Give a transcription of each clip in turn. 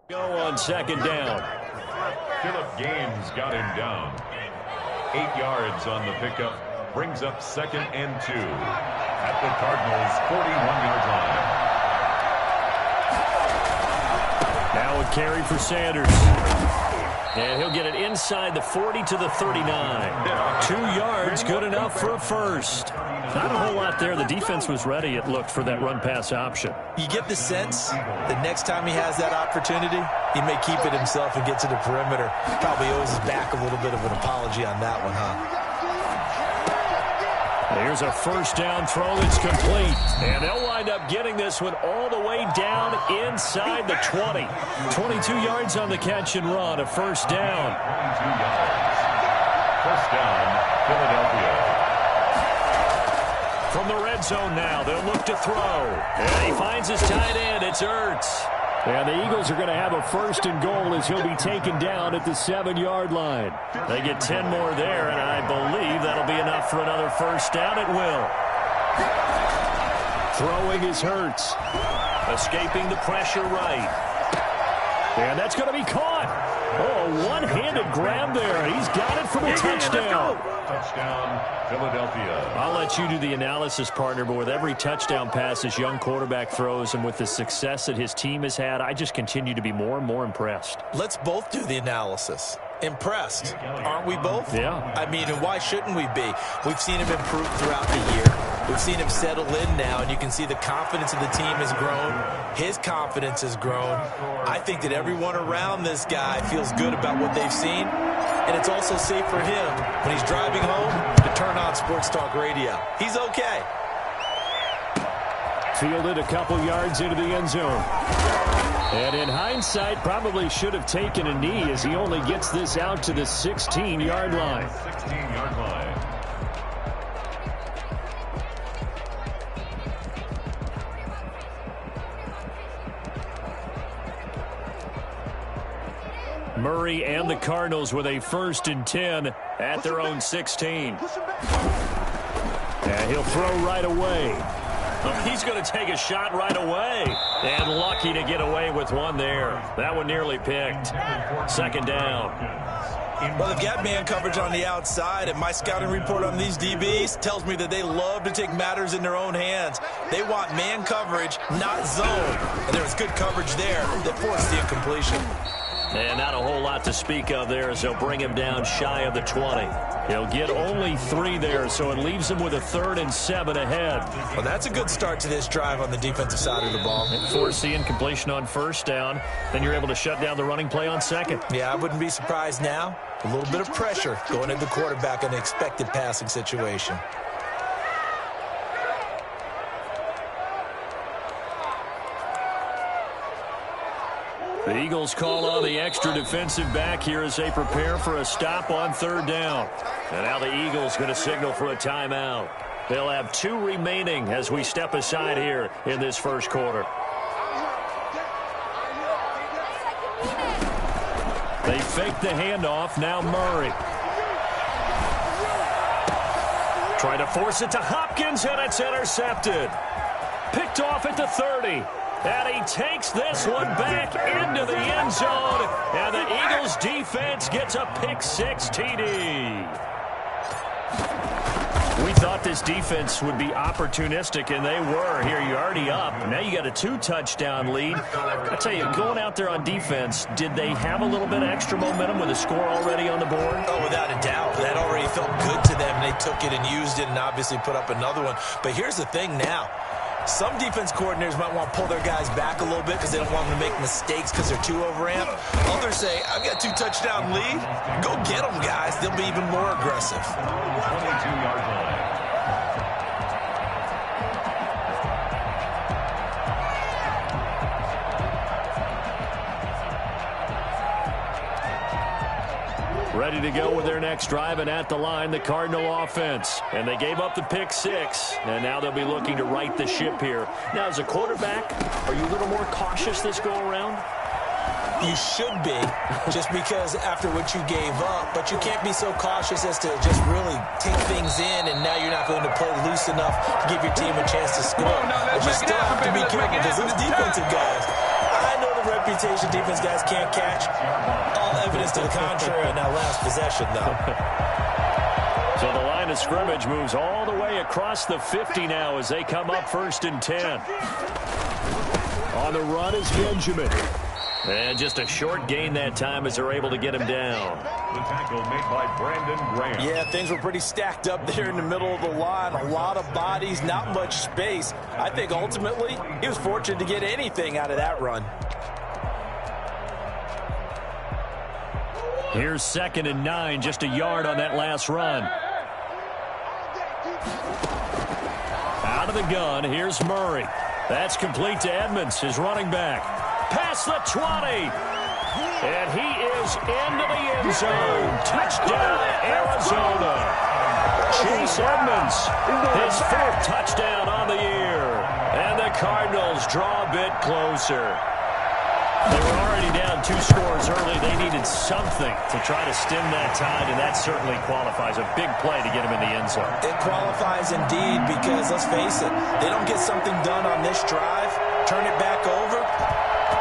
Go on second down. Phillip Gaines got him down. 8 yards on the pickup. Brings up 2nd and 2 at the Cardinals' 41-yard line. Now a carry for Sanders. And he'll get it inside the 40 to the 39. 2 yards, good enough for a first. Not a whole lot there. The defense was ready, it looked, for that run-pass option. You get the sense that next time he has that opportunity, he may keep it himself and get to the perimeter. Probably owes his back a little bit of an apology on that one, huh? Here's a first down throw that's complete. And they'll wind up getting this one all the way down inside the 20. 22 yards on the catch and run, a first down. 22 yards. First down, Philadelphia. From the red zone now, they'll look to throw. And he finds his tight end. It's Ertz. And the Eagles are going to have a first and goal as he'll be taken down at the 7-yard line. They get 10 more there, and I believe that'll be enough for another first down. It will. Throwing is Hurts. Escaping the pressure right. And that's going to be caught. Oh, one-handed grab there. He's got it for the touchdown. Touchdown, Philadelphia. I'll let you do the analysis, partner, but with every touchdown pass this young quarterback throws and with the success that his team has had, I just continue to be more and more impressed. Let's both do the analysis. Impressed, aren't we both? Yeah. I mean, and why shouldn't we be? We've seen him improve throughout the year. We've seen him settle in now, and you can see the confidence of the team has grown. His confidence has grown. I think that everyone around this guy feels good about what they've seen, and it's also safe for him when he's driving home to turn on Sports Talk Radio. He's okay. Fielded a couple yards into the end zone. And in hindsight, probably should have taken a knee as he only gets this out to the 16-yard line. 16-yard line. Murray and the Cardinals with a 1st and 10 at their own 16. And he'll throw right away. He's going to take a shot right away. And lucky to get away with one there. That one nearly picked. 2nd down. Well, they've got man coverage on the outside, and my scouting report on these DBs tells me that they love to take matters in their own hands. They want man coverage, not zone. And there was good coverage there that forced the incompletion. And not a whole lot to speak of there as they'll bring him down shy of the 20. He'll get only 3 there, so it leaves him with a 3rd and 7 ahead. Well, that's a good start to this drive on the defensive side of the ball. Force the incompletion on 1st down. Then you're able to shut down the running play on 2nd. Yeah, I wouldn't be surprised now. A little bit of pressure going at the quarterback in an expected passing situation. The Eagles call on the extra defensive back here as they prepare for a stop on 3rd down. And now the Eagles going to signal for a timeout. They'll have 2 remaining as we step aside here in this 1st quarter. They fake the handoff. Now Murray. Try to force it to Hopkins, and it's intercepted. Picked off at the 30. And he takes this one back into the end zone. And the Eagles defense gets a pick-6 TD. We thought this defense would be opportunistic, and they were. Here, you're already up. Now you got a 2-touchdown lead. I tell you, going out there on defense, did they have a little bit of extra momentum with a score already on the board? Oh, without a doubt. That already felt good to them. They took it and used it and obviously put up another one. But here's the thing now. Some defense coordinators might want to pull their guys back a little bit because they don't want them to make mistakes because they're too overamped. Others say, I've got a 2-touchdown lead. Go get them, guys. They'll be even more aggressive. 22-yard line. Ready to go with their next drive, and at the line, the Cardinal offense. And they gave up the pick-6, and now they'll be looking to right the ship here. Now, as a quarterback, are you a little more cautious this go-around? You should be, just because after what you gave up, but you can't be so cautious as to just really take things in, and now you're not going to play loose enough to give your team a chance to score. But you still have to be careful because those defensive guys, I know the reputation defense guys can't catch. All evidence to the contrary on that last possession, though. So the line of scrimmage moves all the way across the 50 now as they come up 1st and 10. On the run is Benjamin. And just a short gain that time as they're able to get him down. The tackle made by Brandon Graham. Yeah, things were pretty stacked up there in the middle of the line. A lot of bodies, not much space. I think ultimately he was fortunate to get anything out of that run. Here's 2nd and 9, just a yard on that last run. Out of the gun, here's Murray. That's complete to Edmonds, his running back. Past the 20. And he is into the end zone. Touchdown, Arizona. Chase Edmonds, his 4th touchdown on the year. And the Cardinals draw a bit closer. They were already down 2 scores early. They needed something to try to stem that tide, and that certainly qualifies. A big play to get them in the end zone. It qualifies indeed because, let's face it, they don't get something done on this drive, turn it back over,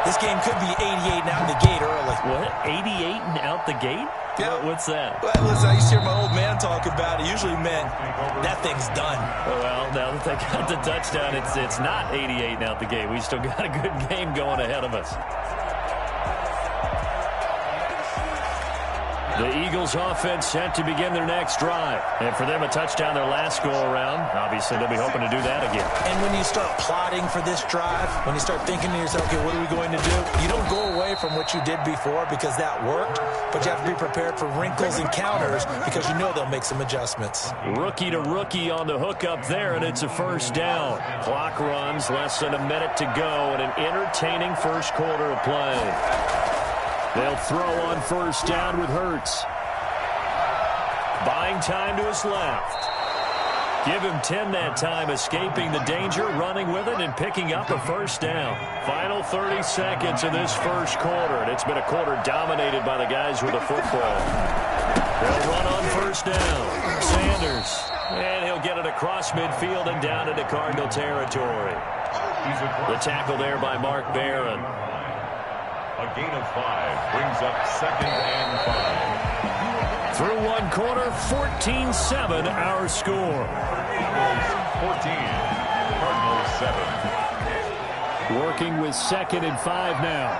this game could be 88 and out the gate early. What? 88 and out the gate? Yeah. What's that? Well, listen, I used to hear my old man talk about it. Usually meant that thing's done. Well, now that they got the touchdown, it's not 88 and out the gate. We still got a good game going ahead of us. The Eagles offense set to begin their next drive. And for them, a touchdown their last go-around. Obviously, they'll be hoping to do that again. And when you start plotting for this drive, when you start thinking to yourself, okay, what are we going to do? You don't go away from what you did before because that worked, but you have to be prepared for wrinkles and counters because you know they'll make some adjustments. Rookie to rookie on the hook up there, and it's a 1st down. Clock runs, less than a minute to go, and an entertaining first quarter of play. They'll throw on 1st down with Hurts. Buying time to his left. Give him 10 that time, escaping the danger, running with it, and picking up a 1st down. Final 30 seconds of this first quarter, and it's been a quarter dominated by the guys with the football. They'll run on 1st down. Sanders, and he'll get it across midfield and down into Cardinal territory. The tackle there by Mark Barron. A gain of 5 brings up 2nd and 5. Through one quarter, 14-7 our score. Eagles 14, Cardinals 7. Working with 2nd and 5 now.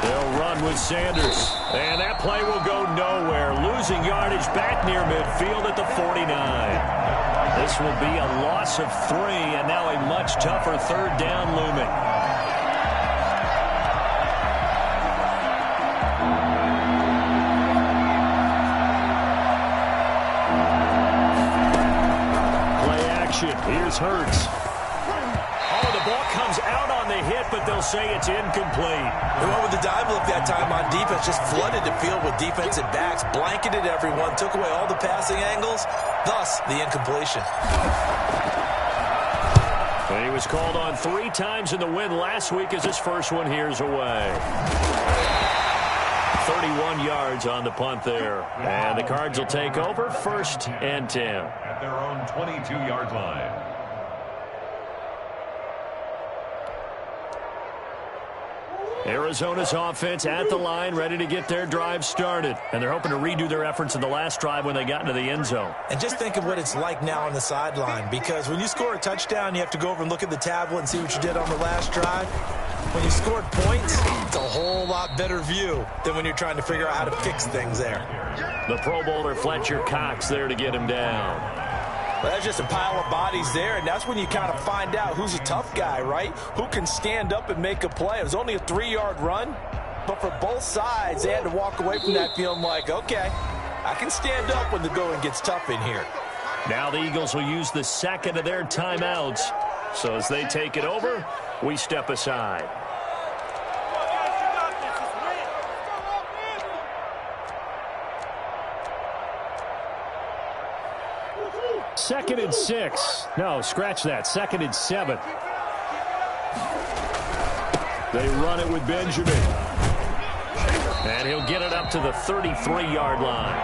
They'll run with Sanders. And that play will go nowhere. Losing yardage back near midfield at the 49. This will be a loss of 3, and now a much tougher 3rd down looming. Play action. Here's Hurts. Oh, the ball comes out on the hit, but they'll say it's incomplete. They went with the dive look that time on defense, just flooded the field with defensive backs, blanketed everyone, took away all the passing angles, thus the incompletion. Well, he was called on 3 times in the win last week as his first one here's away. 31 yards on the punt there. And the Cards will take over 1st and 10. At their own 22-yard line. Arizona's offense at the line, ready to get their drive started. And they're hoping to redo their efforts in the last drive when they got into the end zone. And just think of what it's like now on the sideline, because when you score a touchdown, you have to go over and look at the tablet and see what you did on the last drive. When you scored points, it's a whole lot better view than when you're trying to figure out how to fix things there. The Pro Bowler Fletcher Cox there to get him down. Well, that's just a pile of bodies there, and that's when you kind of find out who's a tough guy, right? Who can stand up and make a play. It was only a 3-yard run, but for both sides, they had to walk away from that feeling like, okay, I can stand up when the going gets tough in here. Now the Eagles will use the 2nd of their timeouts. So as they take it over, we step aside. Second and 6. No, scratch that. 2nd and 7. They run it with Benjamin. And he'll get it up to the 33-yard line.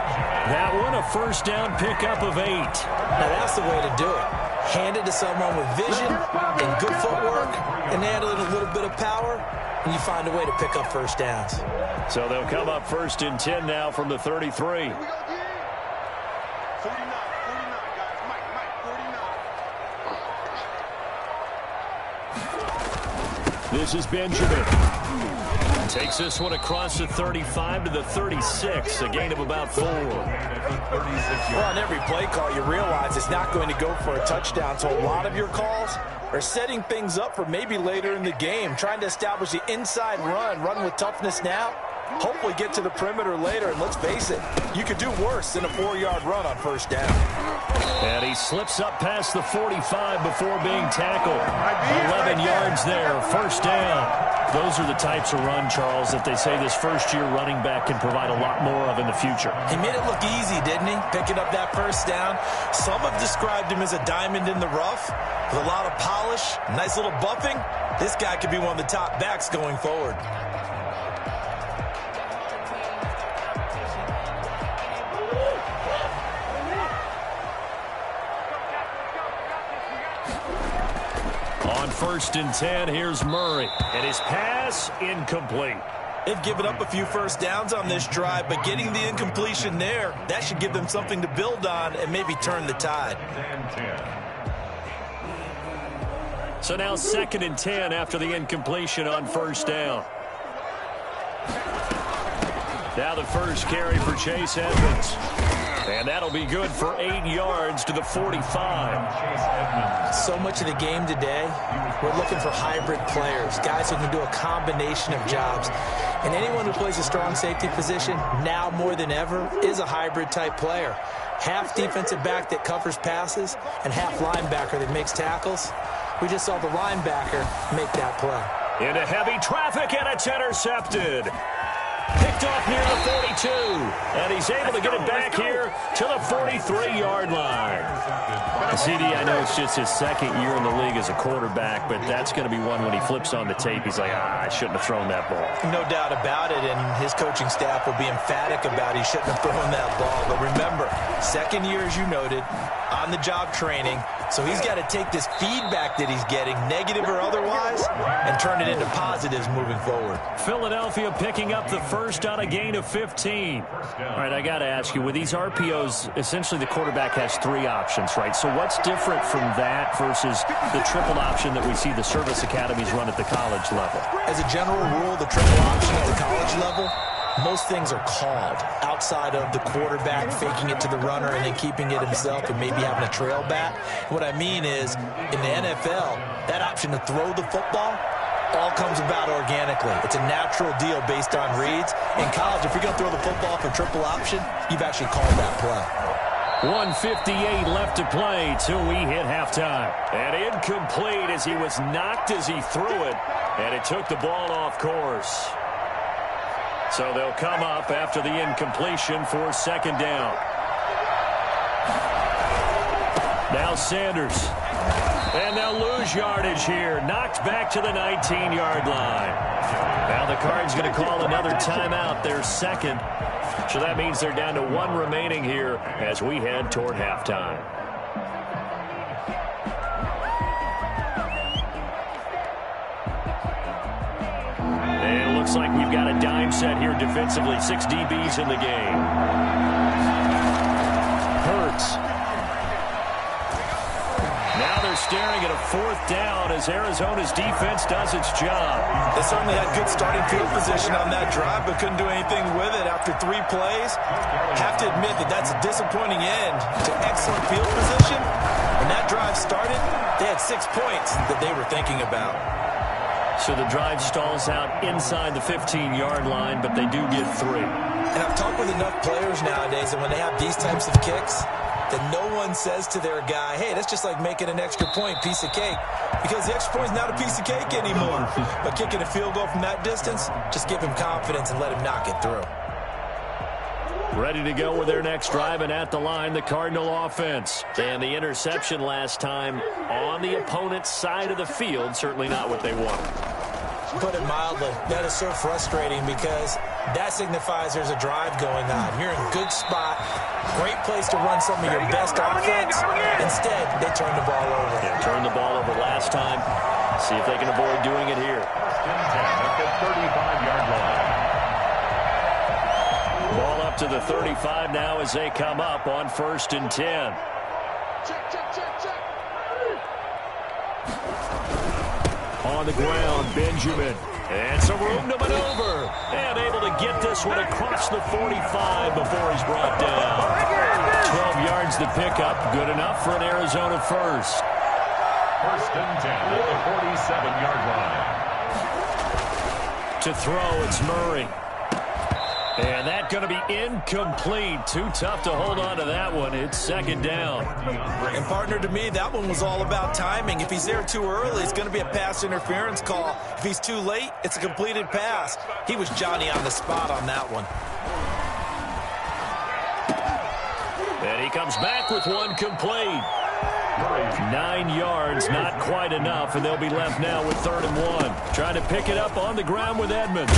That one a first down pickup of 8. Now that's the way to do it. Hand it to someone with vision and good footwork and add a little bit of power, and you find a way to pick up first downs. So they'll come up first and 10 now from the 33. This is Benjamin. Takes this one across the 35 to the 36, a gain of about 4. Well, on every play call, you realize it's not going to go for a touchdown, so a lot of your calls are setting things up for maybe later in the game, trying to establish the inside run with toughness now, hopefully get to the perimeter later, and let's face it, you could do worse than a 4-yard run on first down. And he slips up past the 45 before being tackled. 11 yards there, first down. Those are the types of run, Charles, that they say this first-year running back can provide a lot more of in the future. He made it look easy, didn't he? Picking up that first down. Some have described him as a diamond in the rough with a lot of polish, nice little buffing. This guy could be one of the top backs going forward. On first and 10, here's Murray. And his pass, incomplete. They've given up a few first downs on this drive, but getting the incompletion there, that should give them something to build on and maybe turn the tide. So now second and 10 after the incompletion on first down. Now the first carry for Chase Edmonds. And that'll be good for 8 yards to the 45. So much of the game today, we're looking for hybrid players, guys who can do a combination of jobs. And anyone who plays a strong safety position, now more than ever, is a hybrid type player. Half defensive back that covers passes and half linebacker that makes tackles. We just saw the linebacker make that play. Into heavy traffic, and it's intercepted. Picked off near the 42, and he's able to get it back here to the 43-yard line. CD, I know it's just his second year in the league as a quarterback, but that's going to be one when he flips on the tape, he's like, I shouldn't have thrown that ball. No doubt about it, and his coaching staff will be emphatic about he shouldn't have thrown that ball. But remember, second year, as you noted, on-the-job training, so he's got to take this feedback that he's getting, negative or otherwise, and turn it into positives moving forward. Philadelphia picking up the first on a gain of 15. All right, I got to ask you, with these RPOs, essentially the quarterback has 3 options, right? So what's different from that versus the triple option that we see the service academies run at the college level? As a general rule, the triple option at the college level, most things are called outside of the quarterback faking it to the runner and then keeping it himself and maybe having a trail back. What I mean is, in the NFL, that option to throw the football all comes about organically. It's a natural deal based on reads. In college, if you're going to throw the football for triple option, you've actually called that play. 1:58 left to play till we hit halftime. And incomplete as he was knocked as he threw it, and it took the ball off course. So they'll come up after the incompletion for second down. Now Sanders. And they'll lose yardage here. Knocked back to the 19-yard line. Now the Cards going to call another timeout, their second. So that means they're down to 1 remaining here as we head toward halftime. And it looks like we've got a dime set here defensively. 6 DBs in the game. Hurts. Now they're staring at a 4th down as Arizona's defense does its job. They certainly had good starting field position on that drive, but couldn't do anything with it after 3 plays. Have to admit that that's a disappointing end to excellent field position. When that drive started, they had 6 points that they were thinking about. So the drive stalls out inside the 15-yard line, but they do get 3. And I've talked with enough players nowadays that when they have these types of kicks, that no one says to their guy, hey, that's just like making an extra point, piece of cake. Because the extra point is not a piece of cake anymore. But kicking a field goal from that distance, just give him confidence and let him knock it through. Ready to go with their next drive, and at the line, the Cardinal offense. And the interception last time on the opponent's side of the field, certainly not what they wanted. Put it mildly, that is so frustrating because that signifies there's a drive going on. You're in a good spot, great place to run some of your best offense. Instead, they turn the ball over. Yeah, turned the ball over last time. See if they can avoid doing it here. At the 35-yard line. Ball up to the 35 now as they come up on 1st and 10. On the ground, Benjamin. And some room to maneuver. And able to get this one across the 45 before he's brought down. 12 yards to pick up. Good enough for an Arizona first. 1st and 10 at the 47-yard line. To throw, it's Murray. And that's going to be incomplete. Too tough to hold on to that one. It's 2nd down. And, partner, to me, that one was all about timing. If he's there too early, it's going to be a pass interference call. If he's too late, it's a completed pass. He was Johnny on the spot on that one. And he comes back with one complete. 9 yards, not quite enough, and they'll be left now with 3rd and 1. Trying to pick it up on the ground with Edmonds.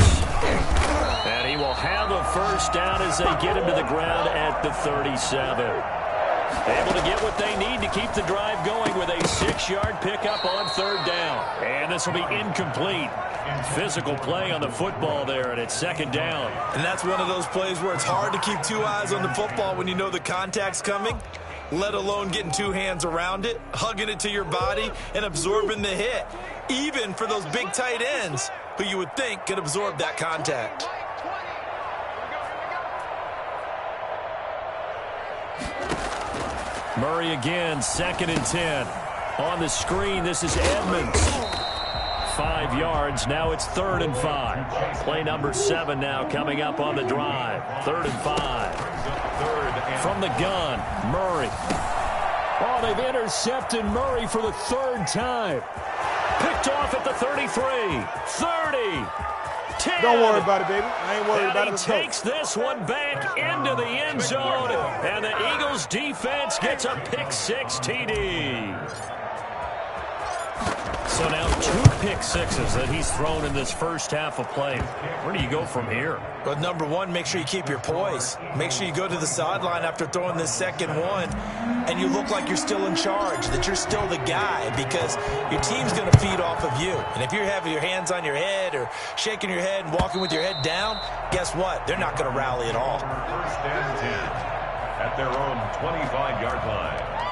And he will have a first down as they get him to the ground at the 37. Able to get what they need to keep the drive going with a 6-yard pickup on 3rd down. And this will be incomplete. Physical play on the football there, and it's 2nd down. And that's one of those plays where it's hard to keep 2 eyes on the football when you know the contact's coming, let alone getting 2 hands around it, hugging it to your body, and absorbing the hit. Even for those big tight ends who you would think could absorb that contact. Murray again, 2nd and 10. On the screen, this is Edmonds. 5 yards, now it's 3rd and 5. Play number 7 now coming up on the drive. 3rd and 5. From the gun, Murray. Oh, they've intercepted Murray for the 3rd time. Picked off at the 33, 30, 10. Don't worry about it, baby. I ain't worried about it. He takes this one back into the end zone, and the Eagles defense gets a pick-6 TD. So now 2 pick-sixes that he's thrown in this first half of play. Where do you go from here? But number 1, make sure you keep your poise. Make sure you go to the sideline after throwing this 2nd one, and you look like you're still in charge, that you're still the guy, because your team's going to feed off of you. And if you're having your hands on your head or shaking your head and walking with your head down, guess what? They're not going to rally at all. 1st and 10 at their own 25-yard line.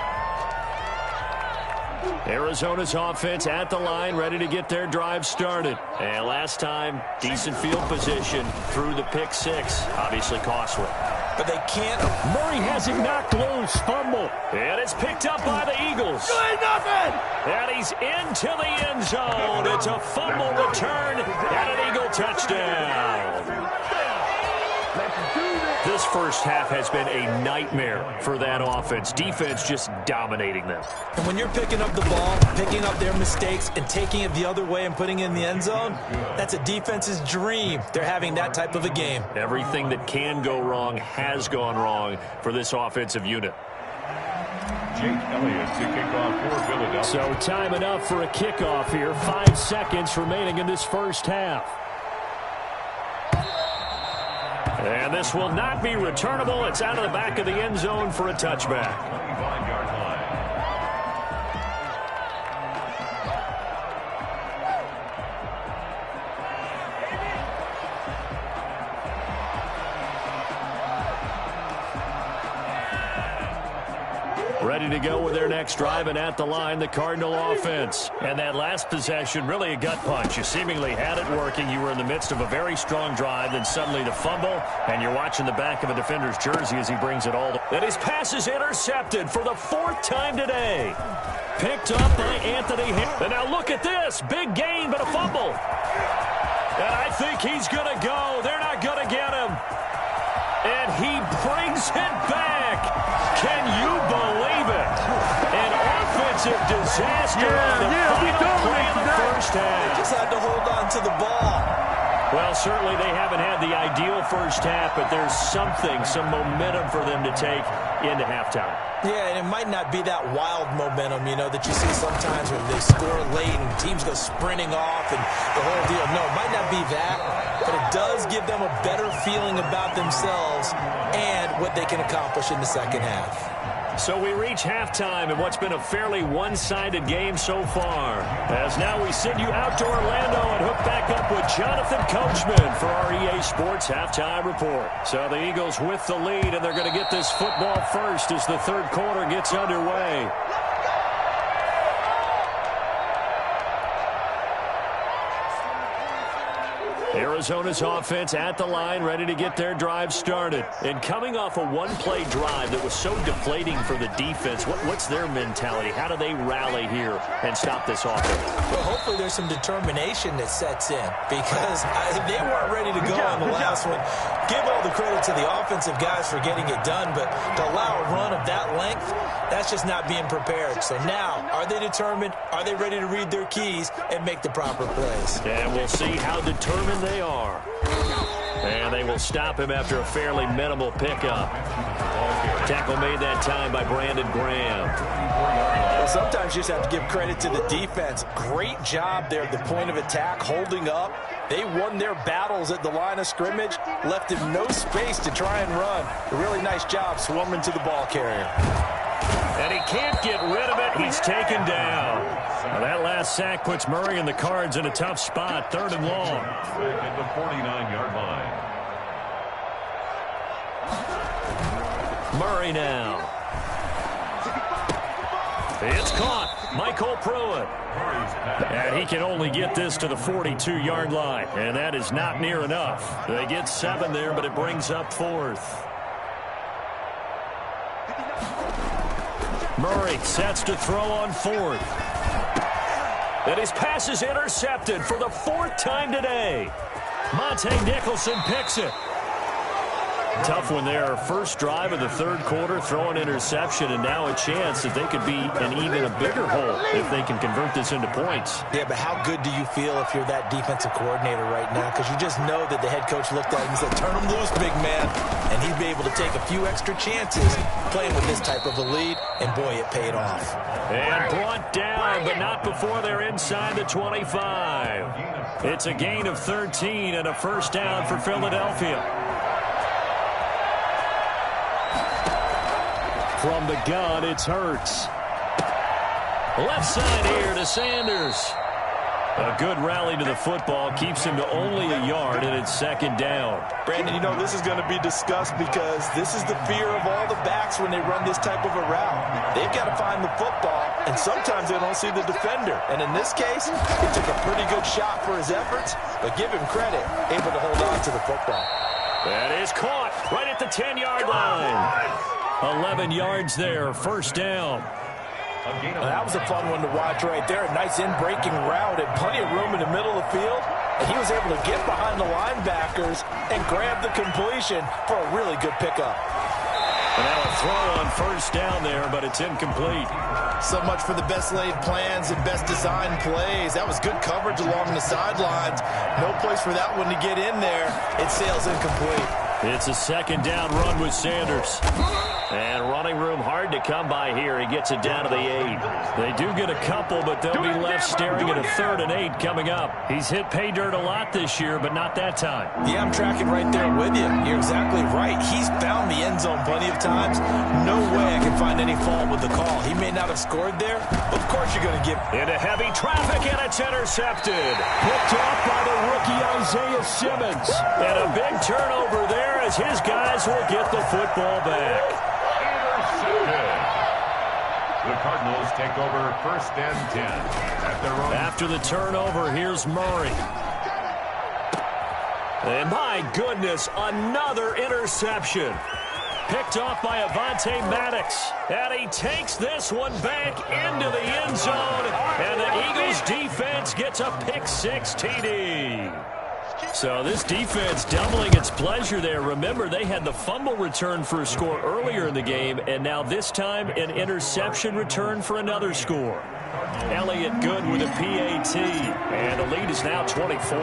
Arizona's offense at the line, ready to get their drive started. And last time, decent field position through the pick-6. Obviously costly. But they can't. Murray has him knocked loose. Fumble. And it's picked up by the Eagles. You ain't nothing. And he's into the end zone. It's a fumble return and an Eagle touchdown. This first half has been a nightmare for that offense. Defense just dominating them. And when you're picking up the ball, picking up their mistakes, and taking it the other way and putting it in the end zone, that's a defense's dream. They're having that type of a game. Everything that can go wrong has gone wrong for this offensive unit. Jake Elliott to kick off for Philadelphia. So time enough for a kickoff here. 5 seconds remaining in this first half. And this will not be returnable. It's out of the back of the end zone for a touchback. 25-yard line. Ready to go with their next drive, and at the line, the Cardinal offense. And that last possession, really a gut punch. You seemingly had it working. You were in the midst of a very strong drive, then suddenly the fumble, and you're watching the back of a defender's jersey as he brings it all. And his pass is intercepted for the 4th time today. Picked up by Anthony. And now look at this. Big gain, but a fumble. And I think he's going to go. They're not going to get him. And he brings it back. Can you believe it? An offensive disaster on the final play of the first half. Just had to hold on to the ball. Well, certainly they haven't had the ideal first half, but there's some momentum for them to take into halftime. Yeah, and it might not be that wild momentum, that you see sometimes when they score late and teams go sprinting off and the whole deal. No, it might not be that, but it does give them a better feeling about themselves and what they can accomplish in the second half. So we reach halftime in what's been a fairly one-sided game so far. As now we send you out to Orlando and hook back up with Jonathan Coachman for our EA Sports Halftime Report. So the Eagles with the lead, and they're going to get this football first as the third quarter gets underway. Arizona's offense at the line, ready to get their drive started. And coming off a one-play drive that was so deflating for the defense, what's their mentality? How do they rally here and stop this offense? Well, hopefully there's some determination that sets in because they weren't ready to go on the last one. Give all the credit to the offensive guys for getting it done, but to allow a run of that length, that's just not being prepared. So now, are they determined? Are they ready to read their keys and make the proper plays? And we'll see how determined they are. And they will stop him after a fairly minimal pickup. Tackle made that time by Brandon Graham. Well, sometimes you just have to give credit to the defense. Great job there at the point of attack, holding up. They won their battles at the line of scrimmage, left him no space to try and run. A really nice job swarming to the ball carrier. And he can't get rid of it. He's taken down. Well, that last sack puts Murray and the Cards in a tough spot, 3rd and long. At the 49-yard line. Murray now. It's caught. Michael Pruitt. And he can only get this to the 42-yard line. And that is not near enough. They get 7 there, but it brings up 4th. Murray sets to throw on 4th. And his pass is intercepted for the 4th time today. Monte Nicholson picks it. Tough one there. First drive of the third quarter, throw an interception, and now a chance that they could be in even a bigger hole if they can convert this into points. Yeah, but how good do you feel if you're that defensive coordinator right now? Because you just know that the head coach looked at him and said, turn him loose, big man. And he'd be able to take a few extra chances playing with this type of a lead, and boy, it paid off. And brought down, but not before they're inside the 25. It's a gain of 13 and a first down for Philadelphia. From the gun, it's Hurts. Left side here to Sanders. A good rally to the football keeps him to only a yard, and it's 2nd down. Brandon, this is going to be discussed because this is the fear of all the backs when they run this type of a route. They've got to find the football, and sometimes they don't see the defender. And in this case, he took a pretty good shot for his efforts, but give him credit, able to hold on to the football. That is caught right at the 10-yard line. 11 yards there, first down. That was a fun one to watch right there. A nice in-breaking route and plenty of room in the middle of the field. And he was able to get behind the linebackers and grab the completion for a really good pickup. And now a throw on first down there, but it's incomplete. So much for the best laid plans and best designed plays. That was good coverage along the sidelines. No place for that one to get in there. It sails incomplete. It's a 2nd down run with Sanders. And running room hard to come by here. He gets it down to the 8. They do get a couple, but they'll be left staring at a 3rd and 8 coming up. He's hit pay dirt a lot this year, but not that time. Yeah, I'm tracking right there with you. You're exactly right. He's found the end zone plenty of times. No way I can find any fault with the call. He may not have scored there, but of course you're going to give. Into heavy traffic, and it's intercepted. Picked off by the rookie Isaiah Simmons. And a big turnover there as his guys will get the football back. The Cardinals take over 1st and 10 at their own. After the turnover, here's Murray. And my goodness, another interception. Picked off by Avonte Maddox. And he takes this one back into the end zone. And the Eagles defense gets a pick-6 TD. So this defense doubling its pleasure there. Remember, they had the fumble return for a score earlier in the game, and now this time an interception return for another score. Elliott Good with a PAT, and the lead is now 24.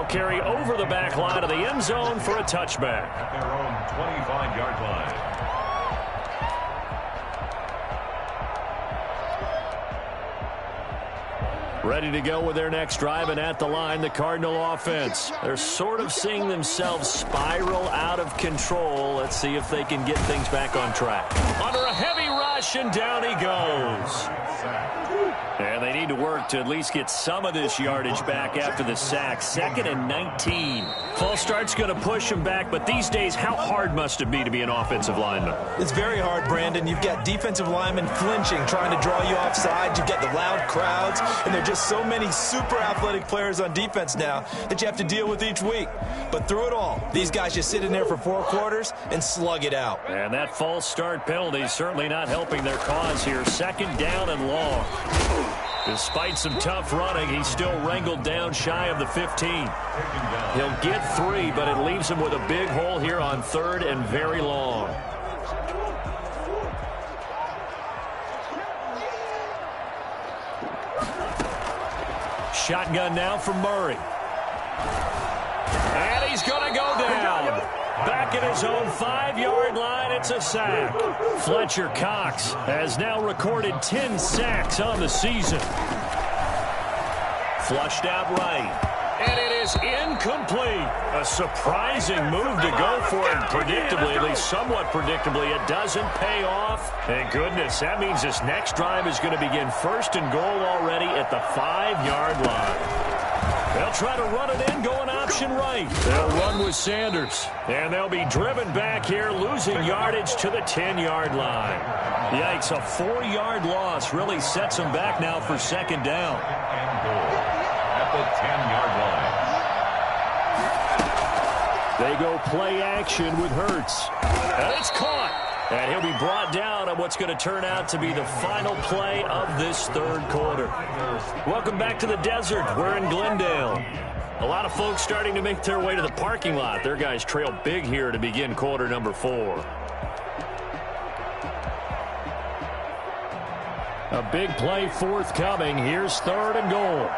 They'll carry over the back line of the end zone for a touchback. At their own 25-yard line. Ready to go with their next drive, and at the line, the Cardinal offense. They're sort of seeing themselves spiral out of control. Let's see if they can get things back on track. Under a heavy rush, and down he goes. And they need to work to at least get some of this yardage back after the sack. 2nd and 19. False start's going to push him back, but these days, how hard must it be to be an offensive lineman? It's very hard, Brandon. You've got defensive linemen flinching, trying to draw you offside. You've got the loud crowds, and there are just so many super athletic players on defense now that you have to deal with each week. But through it all, these guys just sit in there for 4 quarters and slug it out. And that false start penalty is certainly not helping their cause here. 2nd down and long. Despite some tough running, he's still wrangled down shy of the 15. He'll get 3, but it leaves him with a big hole here on 3rd and very long. Shotgun now from Murray. And he's going to go down. Back at his own 5-yard line, it's a sack. Fletcher Cox has now recorded 10 sacks on the season. Flushed out right. And it is incomplete. A surprising move to go for it. Predictably, at least somewhat predictably, it doesn't pay off. Thank goodness. That means this next drive is going to begin 1st and goal already at the 5-yard line. They'll try to run it in, going option right. They'll run with Sanders. And they'll be driven back here, losing yardage to the 10-yard line. Yikes, a 4-yard loss really sets them back now for 2nd down. And goal at the 10-yard line. They go play action with Hurts. And it's caught. And he'll be brought down on what's going to turn out to be the final play of this 3rd quarter. Welcome back to the desert. We're in Glendale. A lot of folks starting to make their way to the parking lot. Their guys trail big here to begin quarter number 4. A big play forthcoming. Here's 3rd and goal.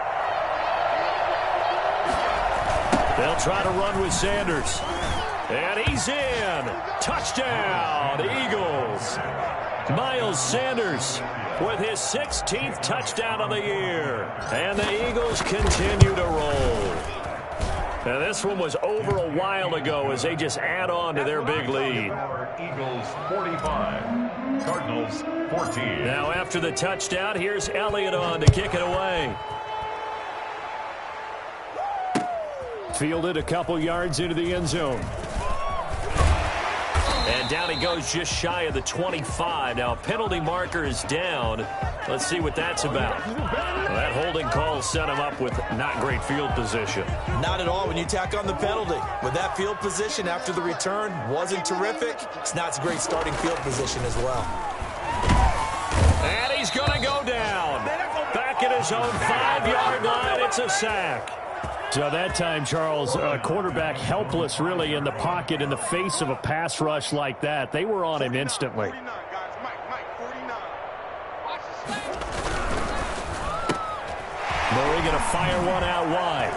They'll try to run with Sanders. And he's in. Touchdown, Eagles. Miles Sanders with his 16th touchdown of the year. And the Eagles continue to roll. Now, this one was over a while ago as they just add on to their big lead. Eagles 45, Cardinals 14. Now, after the touchdown, here's Elliott on to kick it away. Fielded a couple yards into the end zone. And down he goes just shy of the 25. Now, a penalty marker is down. Let's see what that's about. Well, that holding call set him up with not great field position. Not at all when you tack on the penalty. With that field position after the return wasn't terrific. It's not a great starting field position as well. And he's going to go down. Back at his own 5-yard line, it's a sack. So that time, Charles, quarterback helpless really in the pocket in the face of a pass rush like that. They were on him instantly. Murray going to fire one out wide.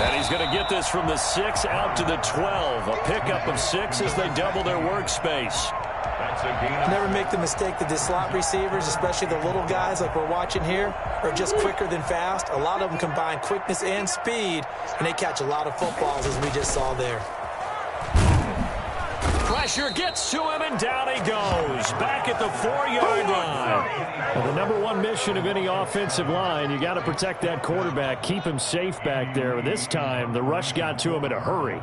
And he's going to get this from the 6 out to the 12. A pickup of 6 as they double their workspace. Never make the mistake that the slot receivers, especially the little guys like we're watching here, are just quicker than fast. A lot of them combine quickness and speed, and they catch a lot of footballs, as we just saw there. Pressure gets to him, and down he goes. Back at the 4-yard line. Well, the number one mission of any offensive line, you got to protect that quarterback, keep him safe back there. This time, the rush got to him in a hurry.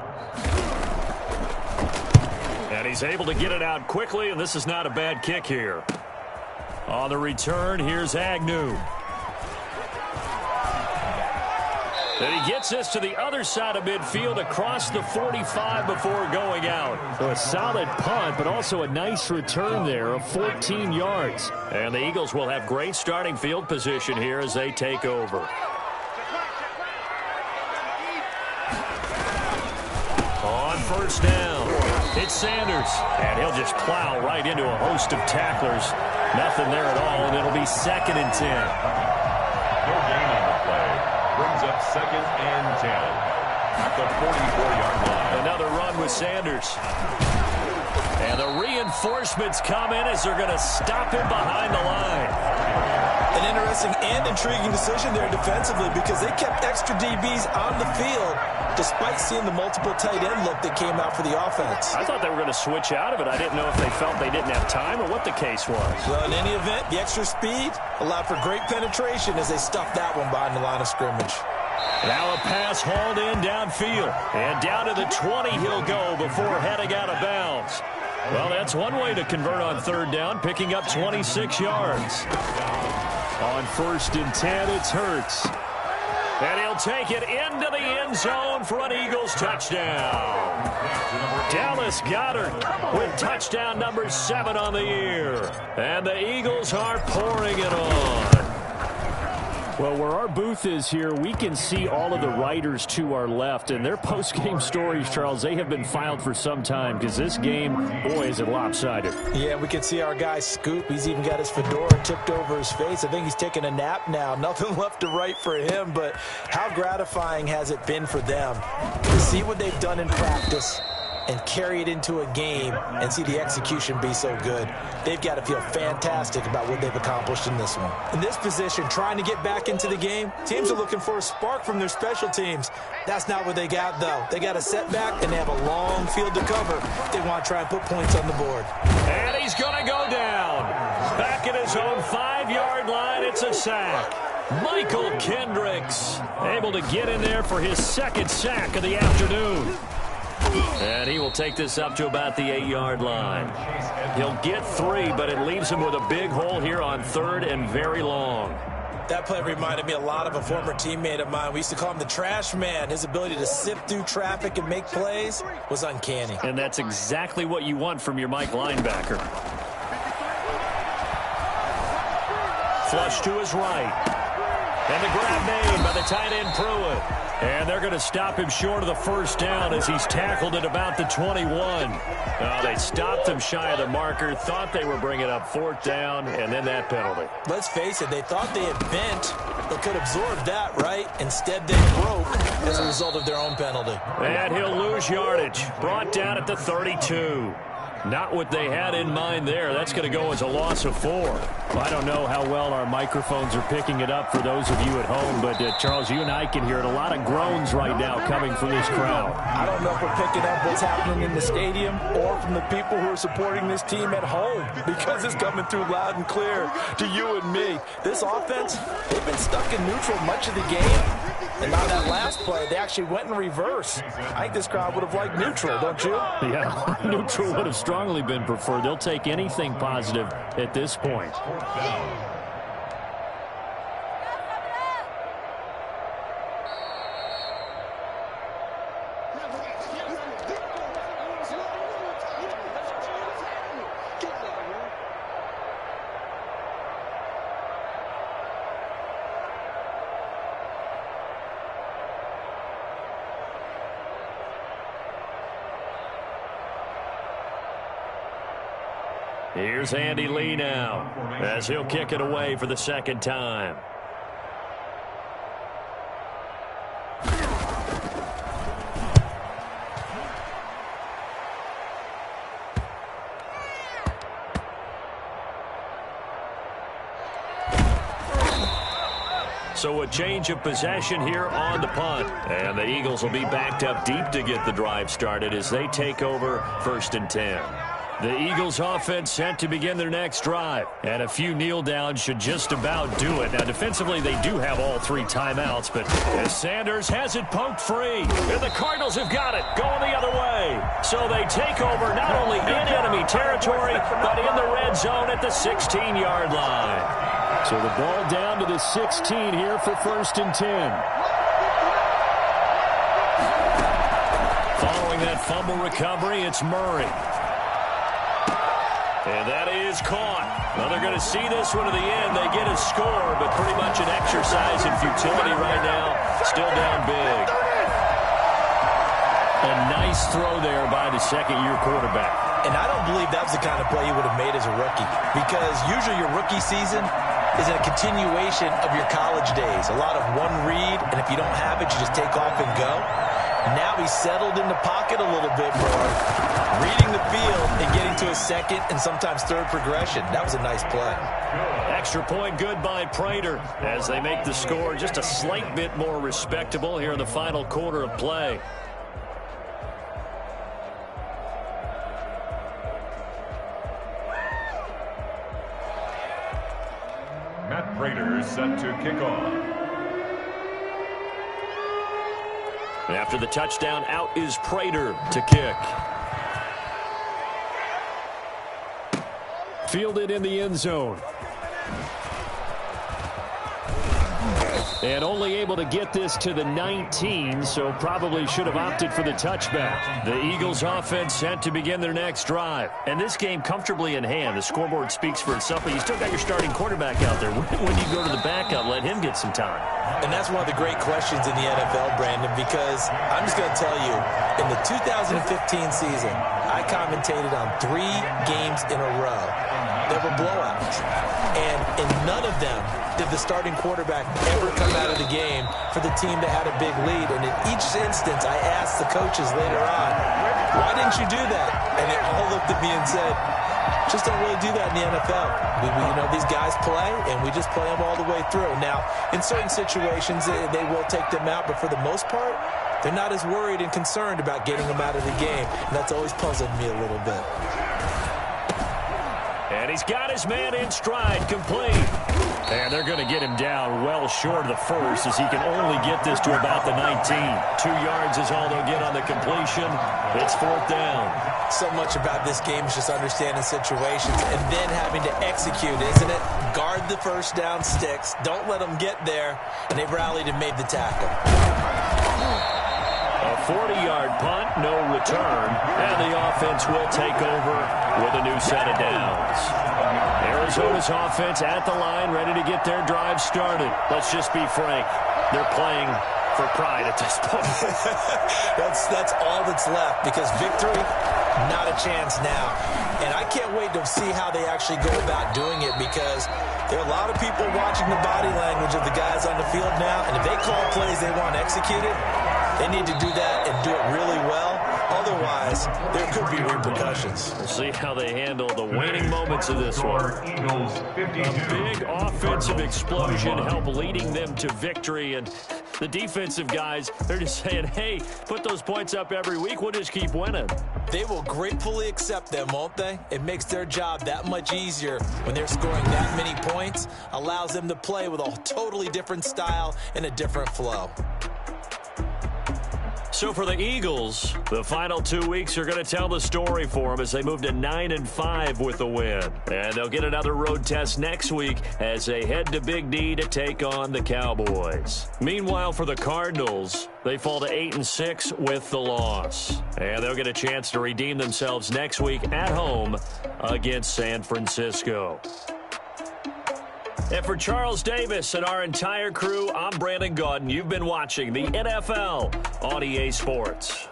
And he's able to get it out quickly, and this is not a bad kick here. On the return, here's Agnew. And he gets this to the other side of midfield across the 45 before going out. So a solid punt, but also a nice return there of 14 yards. And the Eagles will have great starting field position here as they take over. On 1st down, it's Sanders. And he'll just plow right into a host of tacklers. Nothing there at all, and it'll be 2nd and 10. No gain on the play. Brings up 2nd and 10. at the 44-yard line. Another run with Sanders. And the reinforcements come in as they're going to stop him behind the line. An interesting and intriguing decision there defensively because they kept extra DBs on the field despite seeing the multiple tight end look that came out for the offense. I thought they were going to switch out of it. I didn't know if they felt they didn't have time or what the case was. Well, in any event, the extra speed allowed for great penetration as they stuffed that one behind the line of scrimmage. Now a pass hauled in downfield. And down to the 20 he'll go before heading out of bounds. Well, that's one way to convert on third down, picking up 26 yards. On 1st and 10, it's Hurts. And he'll take it into the end zone for an Eagles touchdown. Dallas Goedert with touchdown number 7 on the year. And the Eagles are pouring it on. Well, where our booth is here, we can see all of the writers to our left. And their post-game stories, Charles, they have been filed for some time because this game, boy, is it lopsided. Yeah, we can see our guy Scoop. He's even got his fedora tipped over his face. I think he's taking a nap now. Nothing left to write for him, but how gratifying has it been for them to see what they've done in practice and carry it into a game and see the execution be so good. They've got to feel fantastic about what they've accomplished in this one. In this position, trying to get back into the game, teams are looking for a spark from their special teams. That's not what they got, though. They got a setback, and they have a long field to cover. They want to try and put points on the board. And he's going to go down. Back at his own 5-yard line, it's a sack. Michael Kendricks able to get in there for his 2nd sack of the afternoon. And he will take this up to about the 8-yard line. He'll get 3, but it leaves him with a big hole here on 3rd and very long. That play reminded me a lot of a former teammate of mine. We used to call him the trash man. His ability to sift through traffic and make plays was uncanny. And that's exactly what you want from your Mike linebacker. Flush to his right. And the grab made by the tight end Pruitt. And they're going to stop him short of the 1st down as he's tackled at about the 21. They stopped him shy of the marker, thought they were bringing up 4th down, and then that penalty. Let's face it, they thought they had bent but could absorb that, right? Instead, they broke as a result of their own penalty. And he'll lose yardage. Brought down at the 32. Not what they had in mind there. That's going to go as a loss of 4. Well, I don't know how well our microphones are picking it up for those of you at home, but Charles, you and I can hear it. A lot of groans right now coming from this crowd. I don't know if we're picking up what's happening in the stadium or from the people who are supporting this team at home because it's coming through loud and clear to you and me. This offense, they've been stuck in neutral much of the game. And on that last play, they actually went in reverse. I think this crowd would have liked neutral, don't you? Yeah, neutral would have strongly been preferred. They'll take anything positive at this point. Here's Andy Lee now as he'll kick it away for the 2nd time. So a change of possession here on the punt. And the Eagles will be backed up deep to get the drive started as they take over 1st and 10. The Eagles offense set to begin their next drive. And a few kneel downs should just about do it. Now defensively they do have all 3 timeouts, but as Sanders has it poked free. And the Cardinals have got it going the other way. So they take over not only in enemy territory, but in the red zone at the 16-yard line. So the ball down to the 16 here for 1st and 10. Following that fumble recovery, it's Murray. And that is caught. Well, they're going to see this one to the end. They get a score, but pretty much an exercise in futility right now. Still down big. A nice throw there by the 2nd-year quarterback. And I don't believe that was the kind of play he would have made as a rookie. Because usually your rookie season is a continuation of your college days. A lot of one read, and if you don't have it, you just take off and go. Now he's settled in the pocket a little bit more, reading the field and getting to a second and sometimes third progression. That was a nice play. Extra point good by Prater as they make the score just a slight bit more respectable here in the final quarter of play. Matt Prater set to kick off. After the touchdown, out is Prater to kick. Fielded in the end zone. And only able to get this to the 19, so probably should have opted for the touchback. The Eagles offense set to begin their next drive. And this game comfortably in hand. The scoreboard speaks for itself, but you still got your starting quarterback out there. When you go to the backup, let him get some time. And that's one of the great questions in the NFL, Brandon, because I'm just going to tell you, in the 2015 season, I commentated on 3 games in a row. There were blowouts. And in none of them did the starting quarterback ever come out of the game for the team that had a big lead. And in each instance, I asked the coaches later on, why didn't you do that? And they all looked at me and said, just don't really do that in the NFL. You know, these guys play, and we just play them all the way through. Now, in certain situations, they will take them out, but for the most part, they're not as worried and concerned about getting them out of the game. And that's always puzzled me a little bit. And he's got his man in stride, complete. And they're going to get him down well short of the first as he can only get this to about the 19. 2 yards is all they'll get on the completion. It's 4th down. So much about this game is just understanding situations and then having to execute, isn't it? Guard the first down sticks. Don't let them get there. And they've rallied and made the tackle. A 40-yard punt, no return, and the offense will take over with a new set of downs. Arizona's offense at the line, ready to get their drive started. Let's just be frank, they're playing for pride at this point. That's all that's left, because victory, not a chance now. And I can't wait to see how they actually go about doing it, because there are a lot of people watching the body language of the guys on the field now, and if they call plays they want executed, they need to do that and do it really well. Otherwise, there could be repercussions. We'll see how they handle the waning moments of this one. A big offensive explosion help leading them to victory, and the defensive guys, they're just saying, hey, put those points up every week, we'll just keep winning. They will gratefully accept them, won't they? It makes their job that much easier when they're scoring that many points, allows them to play with a totally different style and a different flow. So for the Eagles, the final 2 weeks are going to tell the story for them as they move to 9-5 with a win. And they'll get another road test next week as they head to Big D to take on the Cowboys. Meanwhile, for the Cardinals, they fall to 8-6 with the loss. And they'll get a chance to redeem themselves next week at home against San Francisco. And for Charles Davis and our entire crew, I'm Brandon Gaudin. You've been watching the NFL on EA Sports.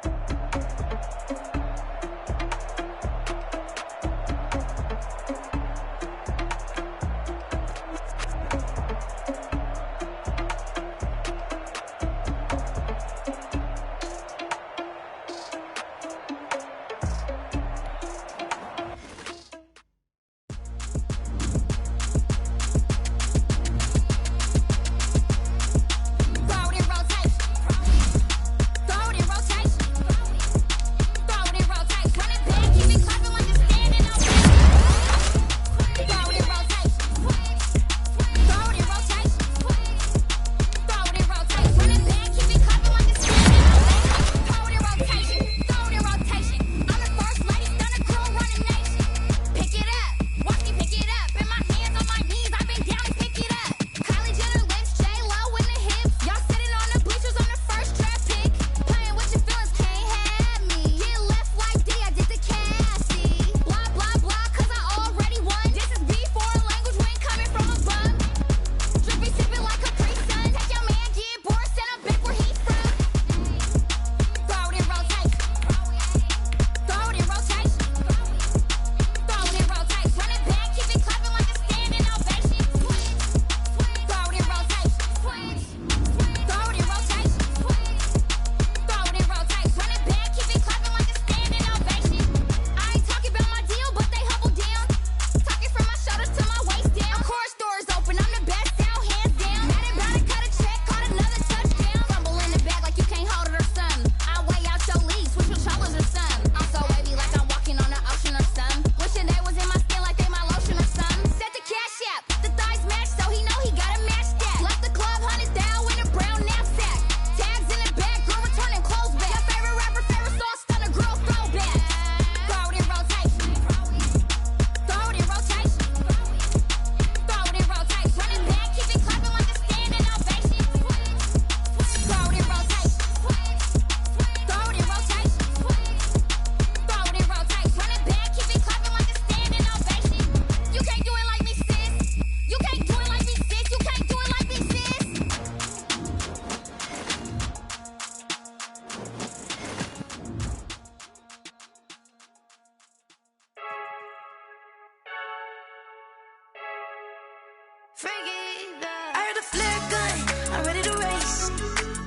I heard the flare gun, I'm ready to race.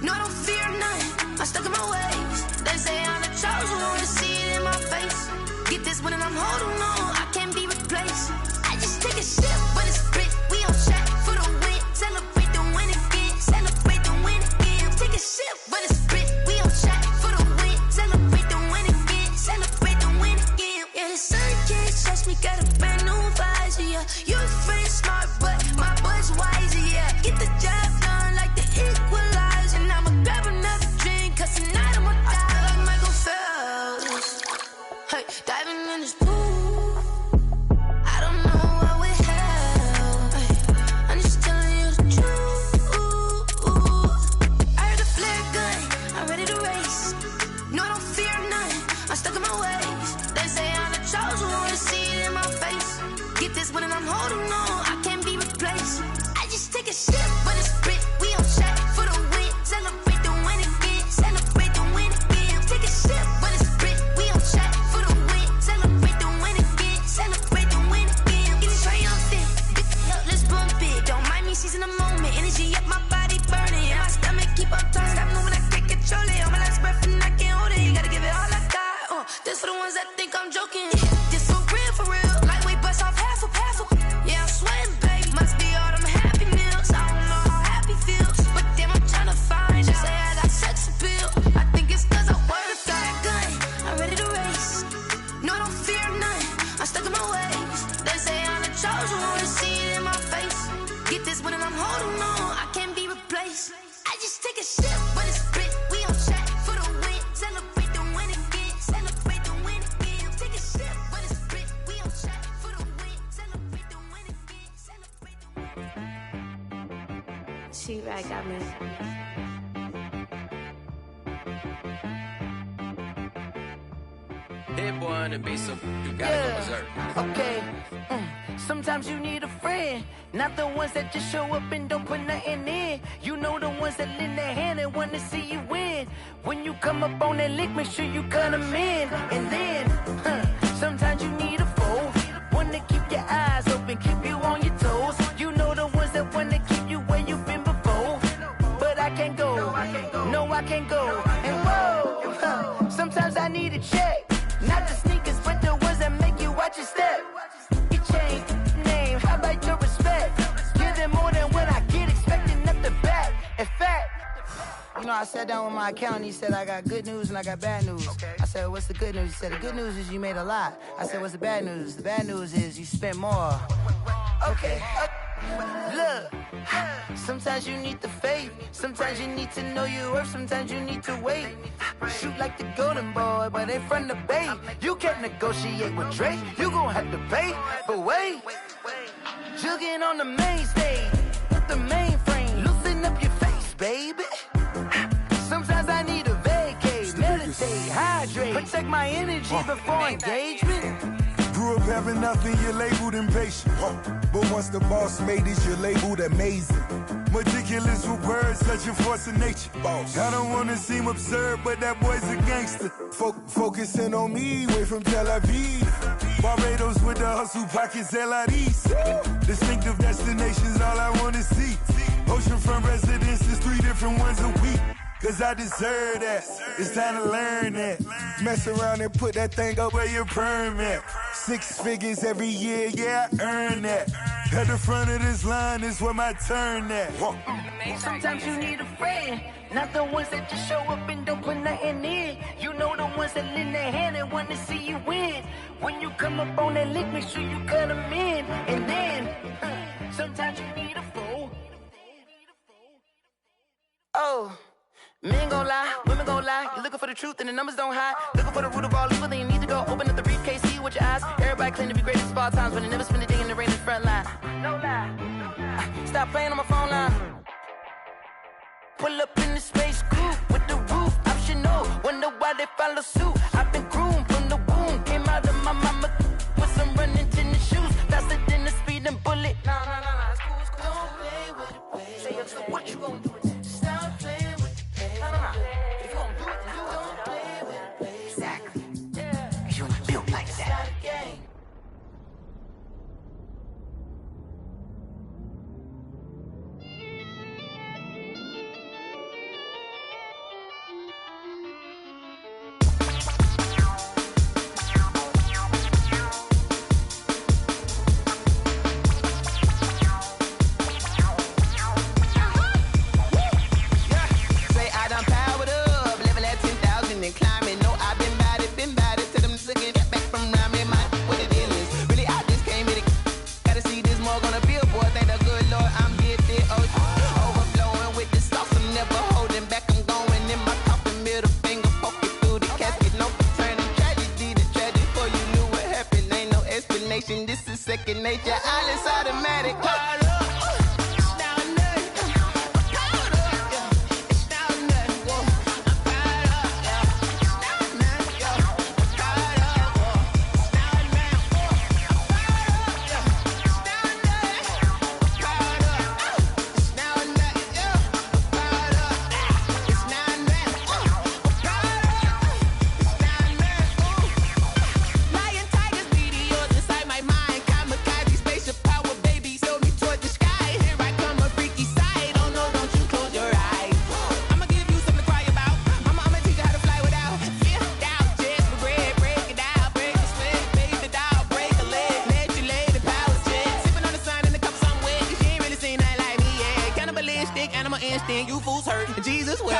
No, I don't fear none, I'm stuck in my ways. They say I'm the chosen one, to see it in my face. Get this one and I'm holding on, I can't be replaced. I just take a sip, but it's split. We on track for the win. Celebrate the win again, celebrate the win again. Take a sip, but it's split. We on track for the win. Celebrate the win again, celebrate the win again. Yeah, the sun can't touch me, got a brand new visor, yeah. You friend smart, but my boy's wiser, yeah. Get the job done like the equalizer. And I'ma grab another drink, cause tonight I'ma die like Michael Phelps. Hey, diving in this pool, I don't know what we have. Hey, I'm just telling you the truth. I heard the flare gun, I'm ready to race. No, I don't fear none, I'm stuck in my ways. They say I'm the chosen one, to see it in my face. Get this one and I'm holding on, I can't be replaced. I just take a sip, but it's split. We on track for the win. Celebrate the win again, celebrate the win again. Take a sip, but it's split. We on track for the win. Celebrate the win again, celebrate the win again. Get it triumphant, let's bump it. Don't mind me seizing the moment. Energy up, my body burning. My stomach keep on turning. Stop moving, I can't control it. On my last breath and I can't hold it. You gotta give it all I got. This for the ones that think I'm joking. This for real, for real. Lightweight bust off half a. Yeah, I'm sweating, baby. Must be all them happy meals. I don't know how happy feels, but damn, I'm tryna find you. Say I got sex appeal. I think it's cause I work a fire gun. I'm ready to race. No, I don't fear none. I'm stuck in my ways. They say I'm the chosen one, to see it in my face. Get this one and I'm holding on, I can't be replaced. I just take a sip, but it's split. We on track for the win. Celebrate the win again. Celebrate the win again. Take a sip, but it's split. We on track for the win. Celebrate the win again. Celebrate the win. She-Rag got me. Hit boy on the beat, so you gotta go berserk. Okay. Sometimes you need a friend, not the ones that just show up and don't put nothing in. You know the ones that lend their hand and want to see you win. When you come up on that lick, make sure you cut them in. And then, sometimes you need a foe, one to keep your eyes open, keep you on your toes. You know the ones that want to keep you where you've been before. But I can't go, no I can't go. And whoa, sometimes I need a check. Not the sneakers, but the ones that make you watch your step. You change name, how about your respect? Give them more than what I get, expecting up the back. In fact, you know, I sat down with my accountant, he said I got good news and I got bad news. I said, what's the good news? He said, the good news is you made a lot. I said, what's the bad news? The bad news is you spent more. Okay. Look, sometimes you need the faith, sometimes you need to know your worth, sometimes you need to wait. Shoot like the golden boy, but ain't from the bay. You can't negotiate with Drake, you gon' have to pay. But wait, jugging on the main stage, with the mainframe, loosen up your face, baby. Sometimes I need a vacate, meditate, hydrate, protect my energy before engagement. Grew up having nothing, you're labeled impatient. But once the boss made it, you're labeled amazing. Meticulous with words, such a force of nature. I don't wanna seem absurd, but that boy's a gangster. Focusing on me, way from Tel Aviv. Barbados with the hustle pockets, LIDs. Distinctive destinations, all I wanna see. Oceanfront residences, 3 different ones a week. Cause I deserve that, it's time to learn that. Mess around and put that thing up where your permit. 6 figures every year, yeah, I earn that. At the front of this line is where my turn at. Sometimes you need a friend, not the ones that just show up and don't put nothing in. You know the ones that lend their hand and want to see you win. When you come up on that lick, make sure you cut them in. And then, sometimes you need a fool. Oh. Men gon' lie, women gon' lie. You're looking for the truth and the numbers don't hide. Looking for the root of all evil, then you need to go open up the briefcase, see with your eyes. Everybody claim to be great at all times, but they never spend a day in the rain in the front line. No lie. Stop playing on my phone line. Pull up in the space coupe with the roof optional. Wonder why they follow suit. I've been groomed from the womb. Came out of my mama with some running tennis shoes. Faster than the speeding bullet. Nah, it's cool, it's cool. Don't play with it, baby. Say what you gon' do? Stop playing. If you gon' do it, then you don't play with it, baby. Exactly. Cause you ain't built like that. motivation. This is second nature. All is automatic. Caught up. You fools hurt. Jesus will.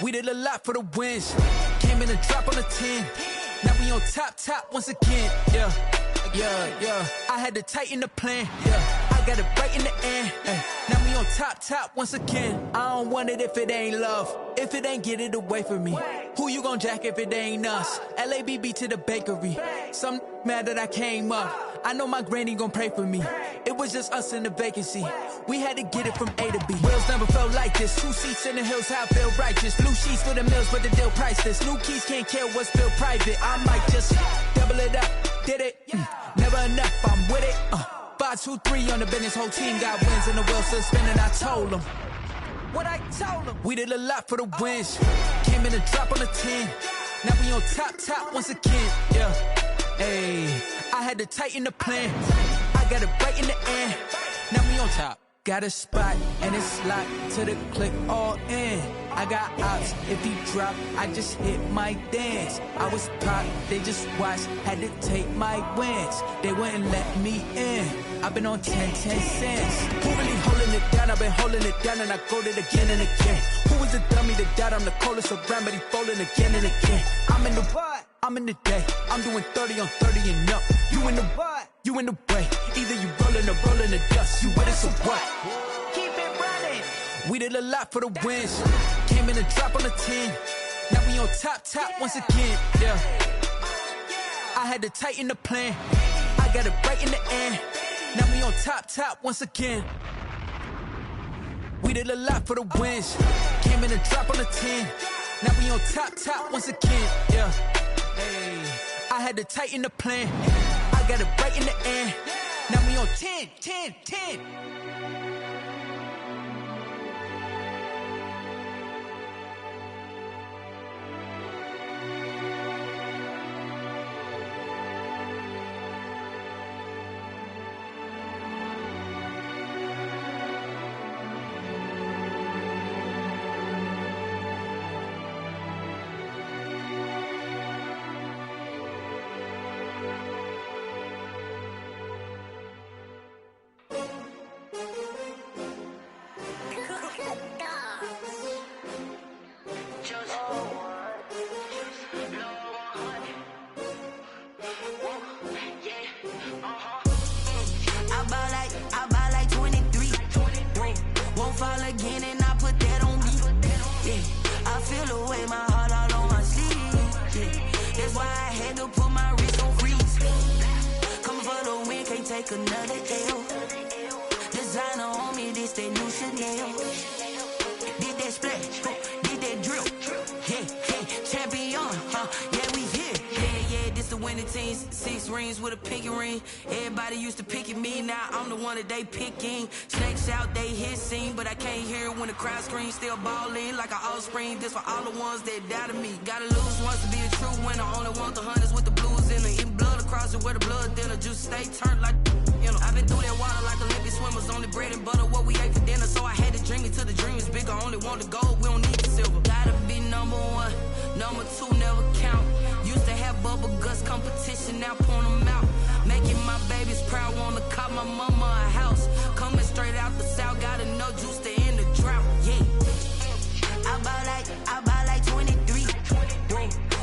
We did a lot for the wins. Came in a drop on a 10. Now we on top once again. Yeah. I had to tighten the plan. Yeah, I got it right in the end. Now we on top once again. I don't want it if it ain't love. If it ain't, get it away from me. Who you gon' jack if it ain't us? LABB to the bakery. Some mad that I came up. I know my granny gon' pray for me. It was just us in the vacancy. We had to get it from A to B. Wheels never felt like this. 2 seats in the hills, how I feel righteous. Blue sheets for the mills, but the deal priceless. New keys can't care what's still private. I might just double it up. Did it? Never enough, I'm with it. 5, 2, 3 on the business. Whole team got wins and the wheels still spinning. I told them what I told them. We did a lot for the wins. Came in a drop on a 10. Now we on top once again. Yeah. Hey, I had to tighten the plan. I got it right in the end. Now we on top. Got a spot and it's locked to the click all in. I got ops, if he drop, I just hit my dance. I was pop, they just watched, had to take my wins. They wouldn't let me in. I've been on 10 cents. Who really holding it down? I've been holding it down and I go it again and again. Who was the dummy that doubt I'm the coldest around, but he folding again and again. I'm in the what? I'm in the day. I'm doing 30 on 30 and up. You in the what? You in the way. Either you rolling or rolling the dust. You with us or what? Keep it running. We did a lot for the wins. Came in a drop on a 10. Now we on top once again. Yeah. I had to tighten the plan. I got it right in the end. Now we on top once again. We did a lot for the wins. Came in a drop on a 10. Now we on top once again. Yeah. Hey, I had to tighten the plan. I got it right in the end. Now we on 10. take another L. Designer on me, this that new Chanel. Did that splash, did that drill. Yeah, champion, yeah, we here. Yeah, this the winning teams. 6 rings with a pinky ring. Everybody used to pick at me, now I'm the one that they picking. Snakes out, they hissing, but I can't hear it when the crowd screams. Still balling like an offspring. This for all the ones that doubted me. Gotta lose once to be a true winner. Only want the hunters with the blues in it. Eating blood across it where the blood dinner. Juice stay turned like, you know. I've been through that water like Olympic swimmers. Only bread and butter, what we ate for dinner. So I had to dream it till the dream is bigger. Only want the gold, we don't need the silver. Gotta be number 1, number 2 never count. Used to have bubble guts competition, now point them out. Making my babies proud, wanna cop my mama a house. Coming straight out the south, got enough juice to end the drought. Yeah, I buy like 23.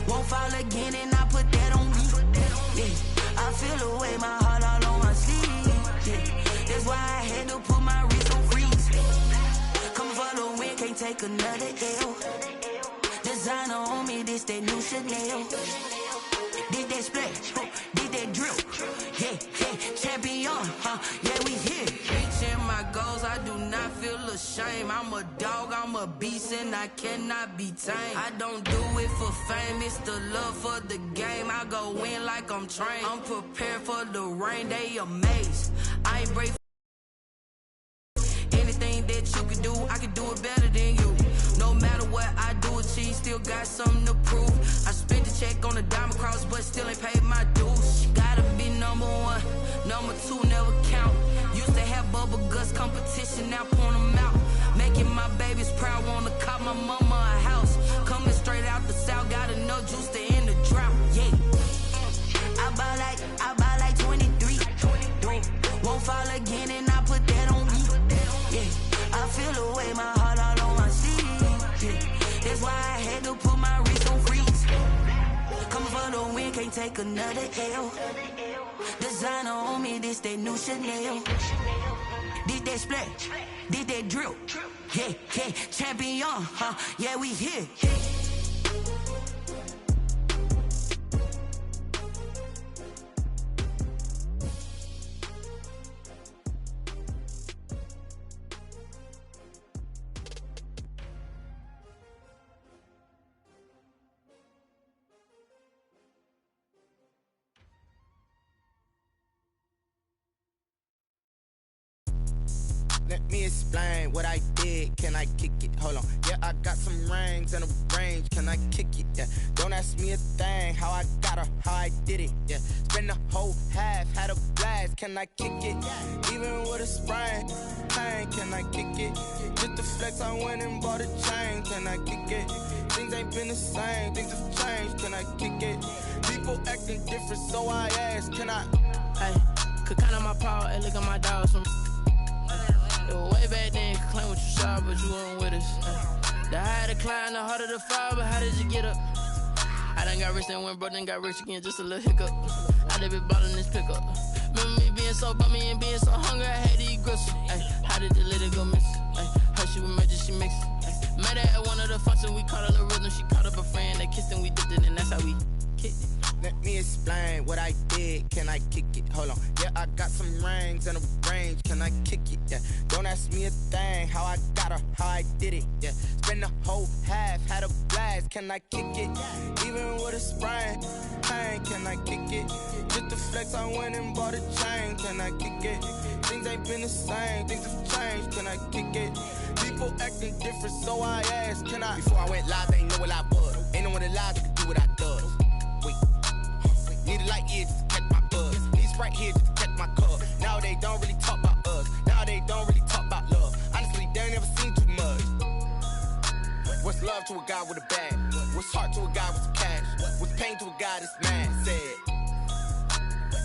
Won't fall again and I put that on me. Yeah, I feel the way, my heart all on my sleeve. Yeah, that's why I had to put my wrist on freeze. Coming for the win, can't take another L. Designer on me, this that new Chanel. Did that splash, did that drill. Yeah, champion, yeah, we here. Reaching my goals, I do not feel ashamed. I'm a dog, I'm a beast, and I cannot be tamed. I don't do it for fame, it's the love for the game. I go in like I'm trained. I'm prepared for the rain, they amazed. I ain't brave. Anything that you can do, I can do it better than you. No matter what I do, achieve, still got something to prove. I spent the check on the diamond cross, but still ain't paid my dues. Gotta be number 1, number 2 never count. Used to have bubble guts competition, now point them out. Making my babies proud, wanna cop my mama a house. Coming straight out the south, got enough juice to end the drought. Yeah, I buy like 23. Won't fall again and I put that on me. Yeah, I feel the way, my heart all on my sleeve. Yeah, that's why I had to put my wrist on freeze. Coming for the win, can't take another L. Designer on me, this that new Chanel. Did that splash, did that drill. Yeah, champion, yeah, we here. Let me explain what I did. Can I kick it? Hold on. Yeah, I got some rings and a range. Can I kick it? Yeah. Don't ask me a thing. How I got her, how I did it. Yeah. Spend the whole half, had a blast. Can I kick it? Even with a sprain, pain. Can I kick it? Just to flex, I went and bought a chain. Can I kick it? Things ain't been the same. Things have changed. Can I kick it? People acting different, so I ask. Can I? Hey, could count on my power and look at my dogs from. It was way back then, could claim what you saw, but you weren't with us. The higher the climb, the harder the fall, but how did you get up? I done got rich and went broke, then got rich again, just a little hiccup. I done been ballin' this pickup. Remember me being so bummy and being so hungry, I had to eat gristle. How did the lady go miss? Her she was magic, she mixed. Met her at one of the functions, we caught her the rhythm, she caught up a friend, they kissed and we dipped it, and that's how we kicked it. Let me explain what I did. Can I kick it? Hold on. Yeah, I got some rings and a range. Can I kick it? Yeah. Don't ask me a thing. How I got her, how I did it. Yeah. Spend the whole half, had a blast. Can I kick it? Even with a sprain, pain. Can I kick it? Just to flex, I went and bought a chain. Can I kick it? Things ain't been the same. Things have changed. Can I kick it? People acting different, so I asked. Can I? Before I went live, they ain't know what I was. Ain't no one alive that could do what I does. Wait. Need a light here just to catch my buzz. Need Sprite here just to catch my cup. Now they don't really talk about us. Now they don't really talk about love. Honestly, they ain't never seen too much. What's love to a guy with a bag? What's heart to a guy with some cash? What's pain to a guy that's mad? Said.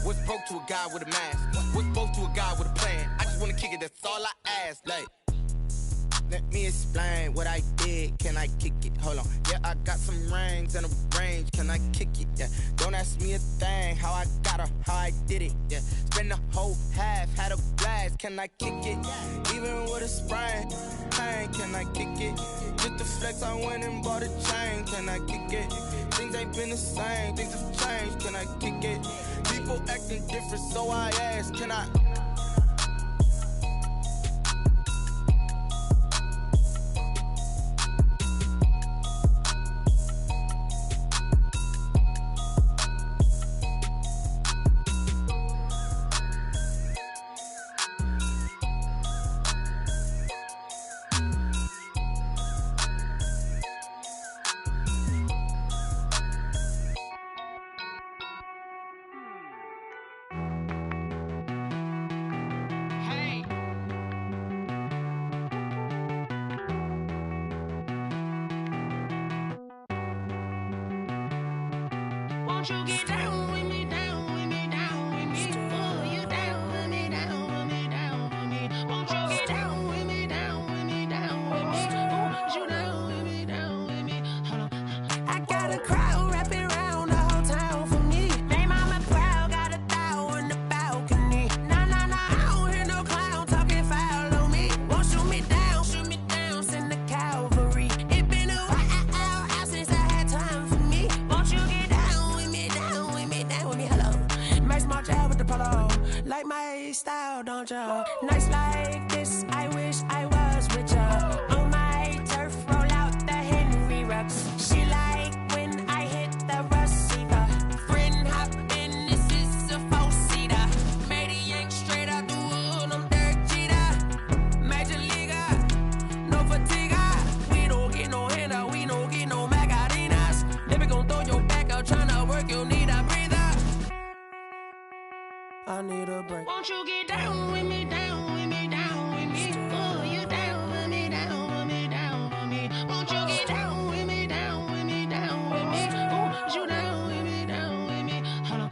What's broke to a guy with a mask? What's broke to a guy with a plan? I just wanna kick it, that's all I ask. Like, let me explain what I did. Can I kick it? Hold on. Yeah, I got some rings and a range. Can I kick it? Yeah. Don't ask me a thing. How I got her, how I did it. Yeah. Spend the whole half, had a blast. Can I kick it? Even with a sprain, pain. Can I kick it? Just to flex, I went and bought a chain. Can I kick it? Things ain't been the same, things have changed. Can I kick it? People acting different, so I ask, can I? Won't you get down with me, down with me, down with me? Oh, you down with me, down with me, down with me. Won't you get down with me, down with me, down with me? Oh, you down with me, down with me? Hold on. I got a crowd wrapping around the whole town for me. They mama proud, got a thou in the balcony. Nah, nah, nah, I don't hear no clown talking foul on me. Won't shoot me down, send the cavalry. It been a while since I had time for me. Won't you get down with me, down with me, down with me? Hello. Max March out with the polo. Like my style, don't ya? Nights like this, I wish I was with ya. On my turf, roll out the Henry Rux. She like when I hit the receiver. Friend hop in, this is a four-seater. Made a yank straight out the wood, I'm Derek Jeter. Major leaguer, no fatigue. We don't get no handout, we don't get no Macarinas. Never gon' throw your back out, tryna work, you need a breather. I need a break. Won't you get down with me, down with me, down with me? Oh, you down with me, down with me, down with me? Won't you get down with me, down with me, down with me? Oh, you down with me, down with me? Hold on.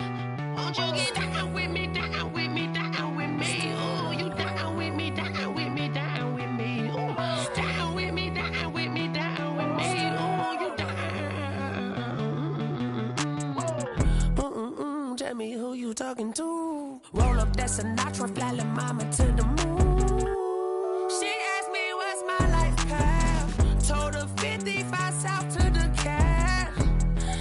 Won't you get down with me, down with me, down with me? Oh, you down with me, down with me, down with me? Oh, down with me, down with me, down with me? Oh, you down. Tell me who you talking to. Roll up that Sinatra, fly la mama to the moon. She asked me what's my life path. Told her 55 south to the cat.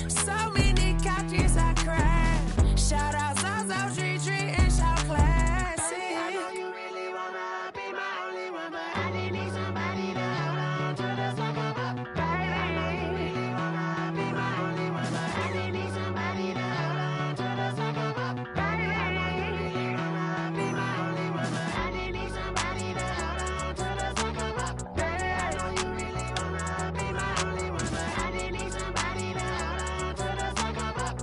So many couches I cried. Shout out South Street Tree and shout classic. I know you really wanna be my only one, but I didn't need somebody to hold on to the suck up, baby. I know you really wanna be my only one, but I didn't need somebody to hold on to the suck up, baby. I know you really wanna be my only one, but I didn't need somebody to hold on to the suck up, baby. I know you really wanna be my only one, but I didn't need somebody to hold on to the suck up.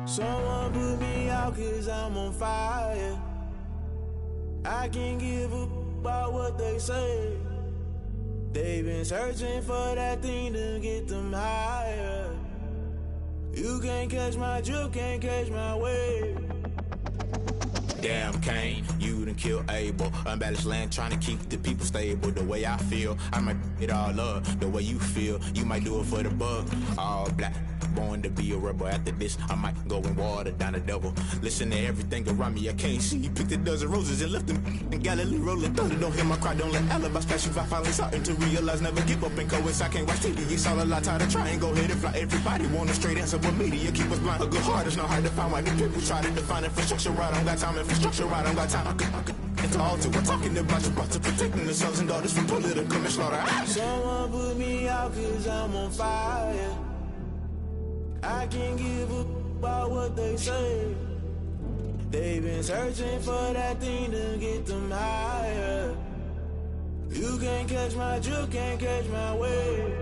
Someone put me out 'cause I'm on fire. I can't give a about what they say. They've been searching for that thing to get them higher. You can't catch my drift, can't catch my wave. Damn Kane, you done killed Abel. Unbalanced land, trying to keep the people stable. The way I feel, I might it all up. The way you feel, you might do it for the buck. All black, born to be a rebel. After this, I might go and water down the devil. Listen to everything around me, I can't see. Picked a dozen roses and left them in Galilee rolling thunder. Don't hear my cry, don't let alibis pass you. I finally starting to realize, never give up and coincide. I can't watch TV, it's all a lot, tired of trying. Go ahead and fly. Everybody want a straight answer, but media keep us blind. A good heart is not hard to find. Why do people try to define infrastructure right? I don't got time, infrastructure right, I don't got time. I could it's all to we're talking about protecting the sons and daughters from political manslaughter. Someone put me out cause I'm on fire. I can't give a about what they say. They've been searching for that thing to get them higher. You can't catch my drift, can't catch my wave.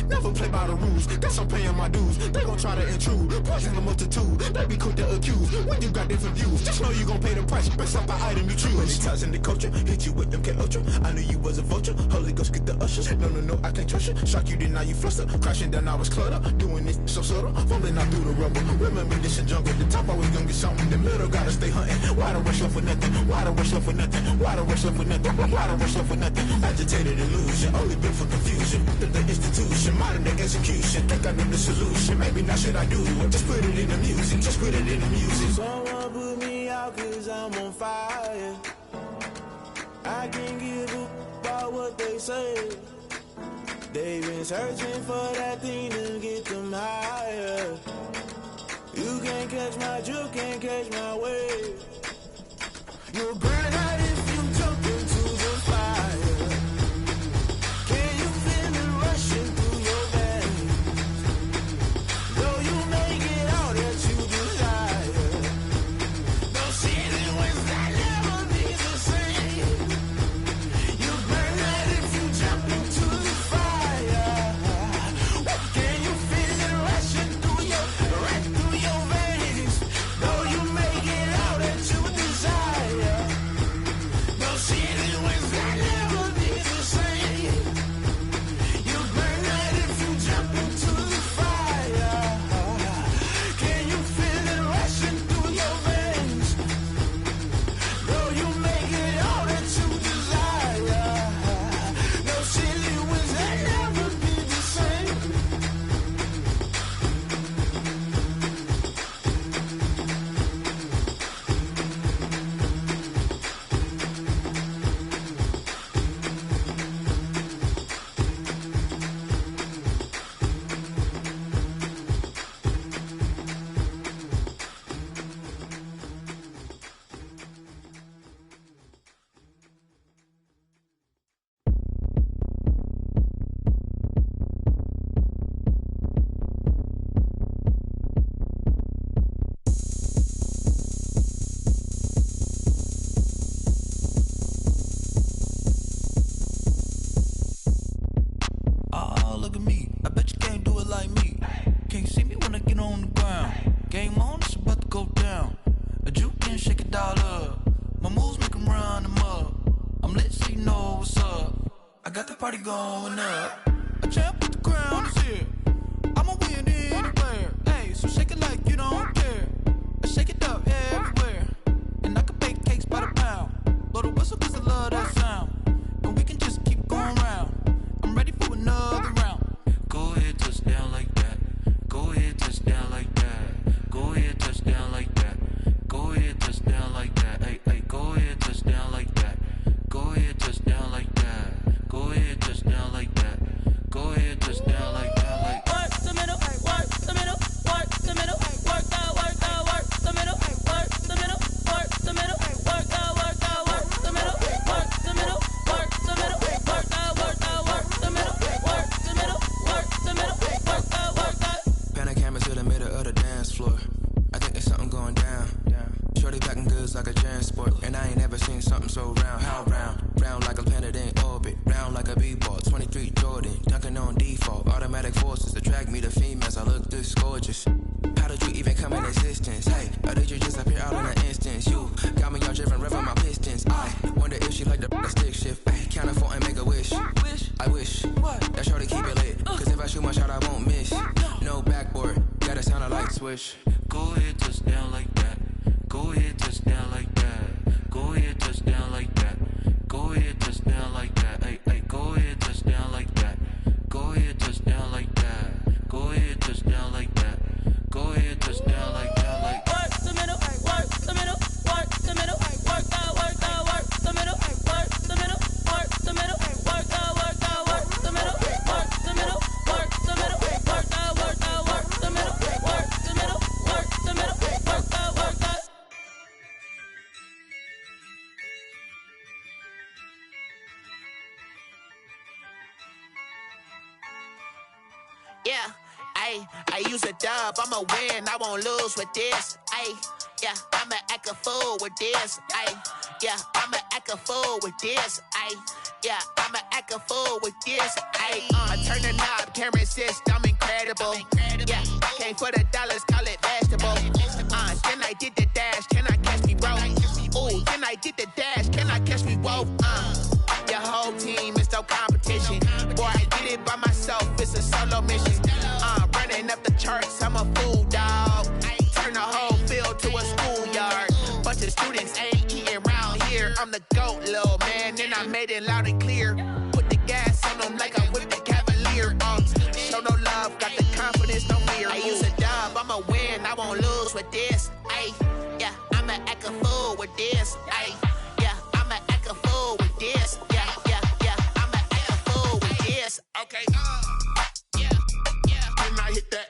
Never play by the rules, guess I'm paying my dues. They gon' try to intrude, poison the multitude. They be quick to accuse, when you got different views. Just know you gon' pay the price, based off the item you choose. When it ties in the culture, hit you with MK Ultra. I knew you was a vulture, Holy Ghost get the ushers. No, I can't trust you. Shock you, then now you fluster. Crashing down, I was cluttered. Doing this so subtle, fumbling out through the rubble. Remember this in jungle, the top always gonna get something. The middle gotta stay hunting. Why the rush left with nothing? Why the rush left with nothing? Why the rush left with nothing? Why the rush left with nothing? Agitated illusion, only built for confusion. The institution, modern day execution. Think I know the solution. Maybe not should I do it? Just put it in the music. Just put it in the music. Someone put me out cause I'm on fire. I can't give a about what they say. They've been searching for that thing to get them higher. You can't catch my drift, can't catch my wave. You'll burn out if you jump into the fire. Can you feel it rushing through your veins? Though you may get all that you desire, those feelings that never be the same. You burn out if you jump into the fire. Can you feel it rushing through your veins? Though you may get all that you desire, those feelings that never be the same. You burn out if you jump into the fire. Can you feel it rushing through your veins? Though you may get all that you desire, those feelings that never be the same. Oh, look at me. I bet you can't do it like me. Can't see me when I get on the ground. Game on, it's about to go down. A juke and shake it all up. My moves make 'em run them up. I'm lit so you know what's up. I got the party going up. A champ with the crown is here. I'ma win anywhere. Hey, so shake it like you don't care. I shake it up everywhere. And I can bake cakes by the pound. Blow the whistle 'cause I love that sound. And we can just keep going round. I'm ready for another round. Go ahead, touch down like that. Go ahead, touch down like that. Go ahead, touch down like that. Go ahead, touch down like that. Hey, hey, go ahead, touch down like that. Go ahead, touch down like that. Go ahead, touch down like that. Go ahead, touch down like that. Like Work the middle, work the middle, work the middle, work out, work the middle, work the middle, work the middle, work out, work the middle, work the middle, work the middle, work out, work the middle, work the middle, work the middle, work out. Pan a camera to the middle of the dance floor. I think there's something going down. Shorty packing goods like a transport, and I ain't never seen something so round. How round? Round like a planet in orbit, round like a b-ball. 23 Jordan, dunking on default. Automatic forces attract me to females. I look this gorgeous. How did you even come in existence? Hey, or did you just appear out in an instance? You got me all driven, revving my pistons. I wonder if she like the stick shift. Ay, count a four and make a wish. I wish that shorty keep it lit. Cause if I shoot my shot, I won't miss. No backboard, gotta sound a light switch. go ahead, touch down like that. Go ahead, touch down like that. Go ahead, touch down like that. Go ahead, touch down like that. Hey. Yeah, I use a dub, I'ma win, I won't lose with this. Yeah, I'ma act a fool with this. Yeah, I'ma act a fool with this. Yeah, I'ma act a fool with this. I turn the knob, camera assist, I'm incredible. Yeah, came for the dollars, call it vegetable. Then I did the dash, can I catch me, bro? Ooh, then I did the dash, can I catch me, whoa? Your whole team is no competition. Boy, I did it by myself, it's a solo mission. Running up the charts, I'm a fool, dog. Turn the whole field to a schoolyard. Bunch of students ain't eating around here. I'm the GOAT, little man, and I made it loud and clear. Put the gas on them like I'm with the Cavalier. Show no love, got the confidence, no fear. I use a dub, I'ma win, I won't lose with this. Yeah, I'ma act a fool with this. Yeah, I'ma act a fool with this. Yeah, I'ma act a fool with this. Okay, yeah, when I hit that.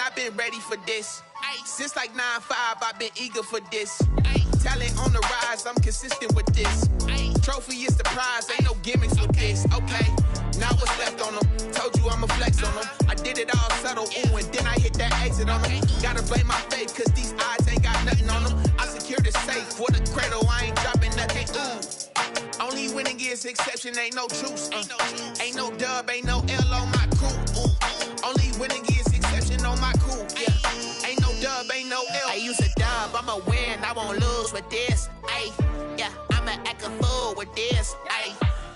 I've been ready for this. Since like 9-5, I've been eager for this. Talent on the rise, I'm consistent with this. Trophy is the prize, ain't no gimmicks with this. Okay, now what's left on them? Told you I'ma flex on them. I did it all subtle, ooh, and then I hit that exit on them. Gotta blame my faith, cause these odds ain't got nothing on them. I secured the safe for the cradle, I ain't dropping nothing, ooh. Only winning is exception, ain't no truce. Ain't no dub, ain't no L on my crew. Only winning is exception on my crew. Yeah, ain't no dub, ain't no L. I use a dub, I'ma win, I won't lose with this. Yeah, I'ma act a fool with this.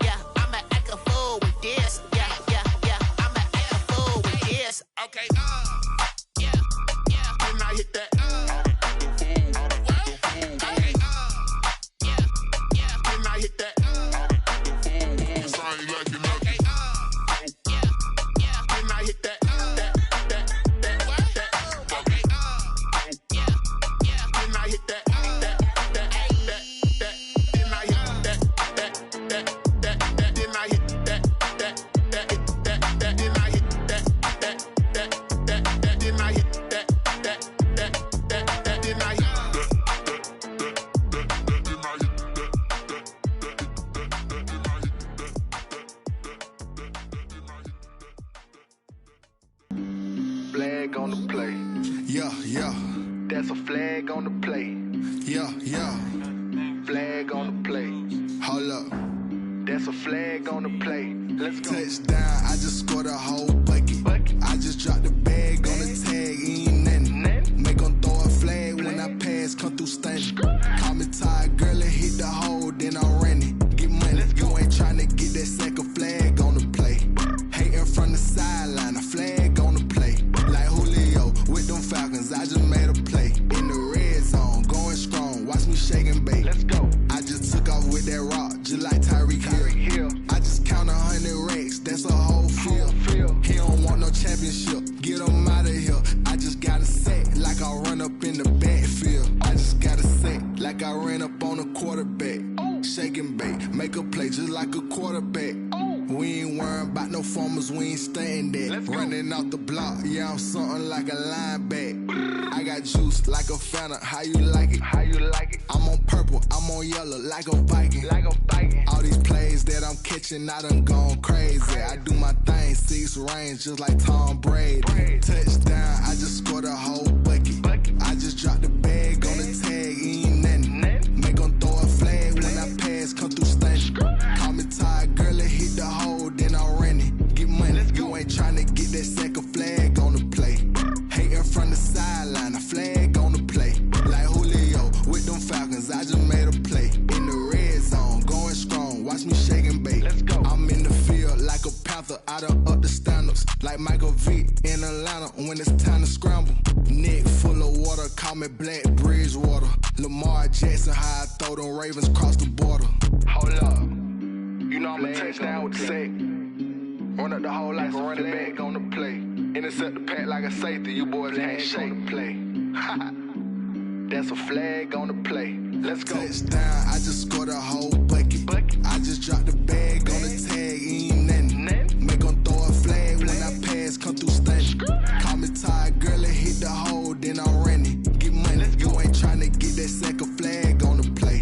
Yeah, I'ma act a fool with this. Yeah, I'ma act a fool with this. Okay, yeah, when I hit that. Okay, yeah, when I hit that. Flag on the play. Yeah. That's a flag on the play. Yeah. Flag on the play. Hold up. That's a flag on the play. Let's go. Touchdown, I just scored a whole bucket. I just dropped the bag on the tag, ain't nothing. Make them throw a flag when I pass, come through stunning. Call me tired, girl, and hit the hole, then I'm running. Get money, you ain't tryna get that second flag on the play. Hating from the sideline, a flag on the play. Like Julio with them Falcons, I just made a play. In the red zone, going strong, watch me shake and bake. Let's go. I just took off with that rock, just like Tyreek Hill. I just count 100 racks, that's a whole field. He don't want no championship, get him out of here. I just got a set, like I run up in the backfield. I just got a set, like I ran up on a quarterback. Shake and bake, make a play just like a quarterback. We ain't worrying about no formers, we ain't staying there. Running out the block, yeah, I'm something like a linebacker. I got juice like a Fanta, how you like it? I'm on purple, I'm on yellow, like a Viking. All these plays that I'm catching, I done gone crazy. I do my thing, 6 range, just like Tom Brady. Touchdown, I just scored a whole bucket. I just dropped the bag on the tag, ain't nothing. Make them throw a flag when I pass, come through stunning. Call me tired, girl, and hit the hole, then I'm running. Get money, you ain't tryna get that second flag on the play. Hating from the sideline, a flag on the play. Like Julio with them Falcons, I just made a play. In the red zone, going strong, watch me shake and bake. Let's go. I'm in the field like a panther, I done up the standards. Like Michael Vick in Atlanta when it's time to scramble. Neck full of water, call me Black Bridgewater. Lamar Jackson, how I throw them Ravens cross the border. Hold up. You know I'm a touchdown with the sack. Run up the hole like a running back on the play. Intercept the pack like a safety, you boys can't shake the play. That's a flag on the play. Let's go. Touchdown, I just scored a whole bucket. I I just dropped the bag on the tag, ain't nothing. Make 'em throw a flag when I pass, come through stunning. Call me tired, girl, and hit the hole, then I'm running. Get money, you ain't tryna get that second flag on the play.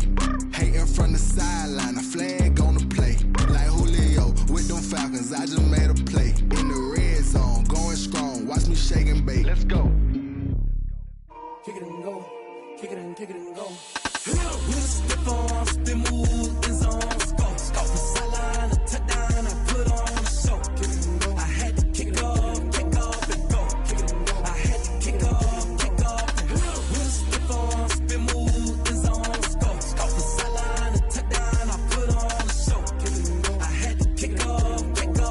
Hating from the sideline, a flag on the play. Like Julio with them Falcons, I just made a play. In the red zone, going strong, watch me shake and bake. Let's go. Kick it and go, kick it and go. With a stiff arm, spin move, in zone, scope. From sideline to touchdown, I put on a show. Kick it and go. I had to kick off and go. Kick it and go. I had to kick off and go. With a stiff arm, spin move, in zone, scope. From sideline to touchdown, I put on a show. Kick it and go. I had to kick off and go.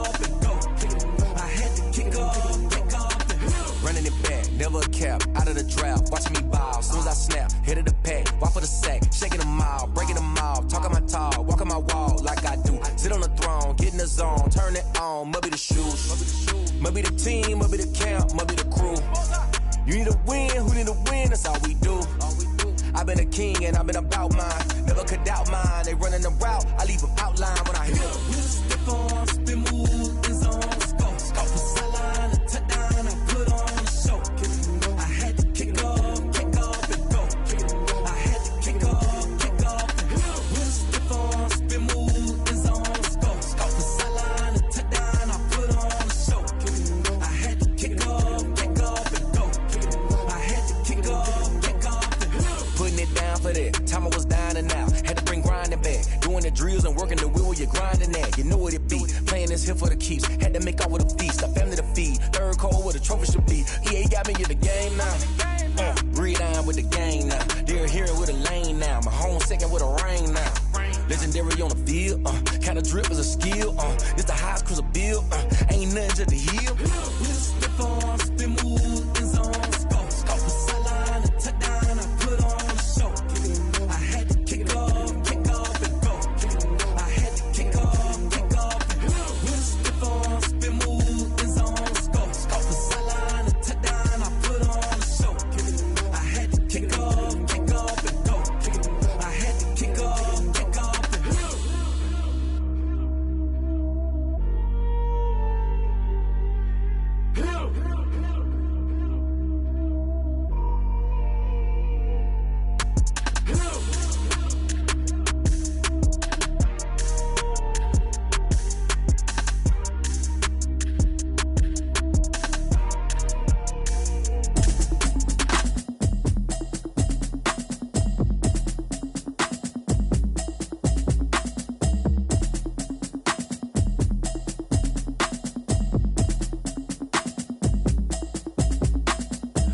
Kick it and go. I had to kick off and go. Running it back, never a cap, out of the draft, watching me ball. Soon as I snap, hit of the pack, walk for the sack, shaking them out, breaking them off, talking my talk, walking my wall like I do. Sit on the throne, get in the zone, turn it on, must be the shoes, must be the team, must be the camp, must be the crew. You need a win, who need a win, that's all we do. I've been a king and I've been about mine, never could doubt mine. They running the route, I leave them outline when I hit them. With a stiff arm, spin move, in zone, scope. From sideline to touchdown, I put on a show. Kick it and go. I had to kick off and go. Kick it and go. I had to kick off and go. With a stiff arm, spin move, in zone, scope. From sideline to touchdown, I put on a show. Kick it and go. I had to kick off and go. Kick it and go. I had to kick off and go. Putting it down for that, time I was dying and out, had to bring grinding back, doing the drills and working the wheel where you're grinding at, you know what it be, playing this here for the keeps, had to make out with a feast, a family to feed, third cold where the trophy should be, EA got me in the game now, breathe on with the game now, they're here with a lane now, my home second with a rain now, legendary on the field, kind of drip is a skill, it's the highest cruiser bill, ain't nothing just to heal. With a stiff arm, spin move, in zone, scope. From sideline to touchdown, I put on a show. Kick it and go. I had to kick off and go. Kick it and go. I had to kick off and go. With a stiff arm, spin move, in zone, scope. From sideline to touchdown, I put on a show. Kick it and go. I had to kick off and go. Kick it and go. I had to kick off and go.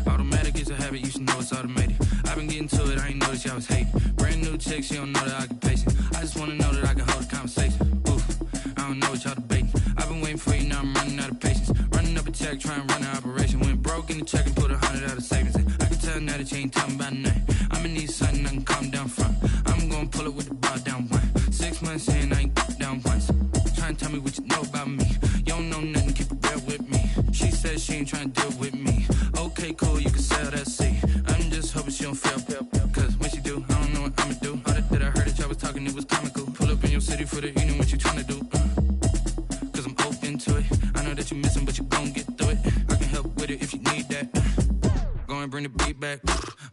Automatic is a habit, you should know it's automated. I've been getting to it, I ain't noticed y'all was hating. Brand new chick, she don't know the occupation. I just wanna know that I can hold a conversation. Oof, I don't know what y'all debating. I've been waiting for you, now I'm running out of patience. Running up a check, trying to run an operation. Went broke in the check and put 100 out of savings in. I can tell now that you ain't talking about nothing. I'ma need something I can calm down from. I'm gonna pull it with the bar down one. 6 months in, I ain't down once. Trying to tell me what you know about me. You don't know nothing, keep it real with me. She said she ain't trying to deal with me. Okay, cool, you can sell that seat. I'm just hoping she don't fail. Cause when she do, I don't know what I'ma do. All that I heard that y'all was talking, it was comical. Pull up in your city for the evening, what you trying to do? Cause I'm open to it. I know that you missing, but you gon' get through it. I can help with it if you need that. Go and bring the beat back.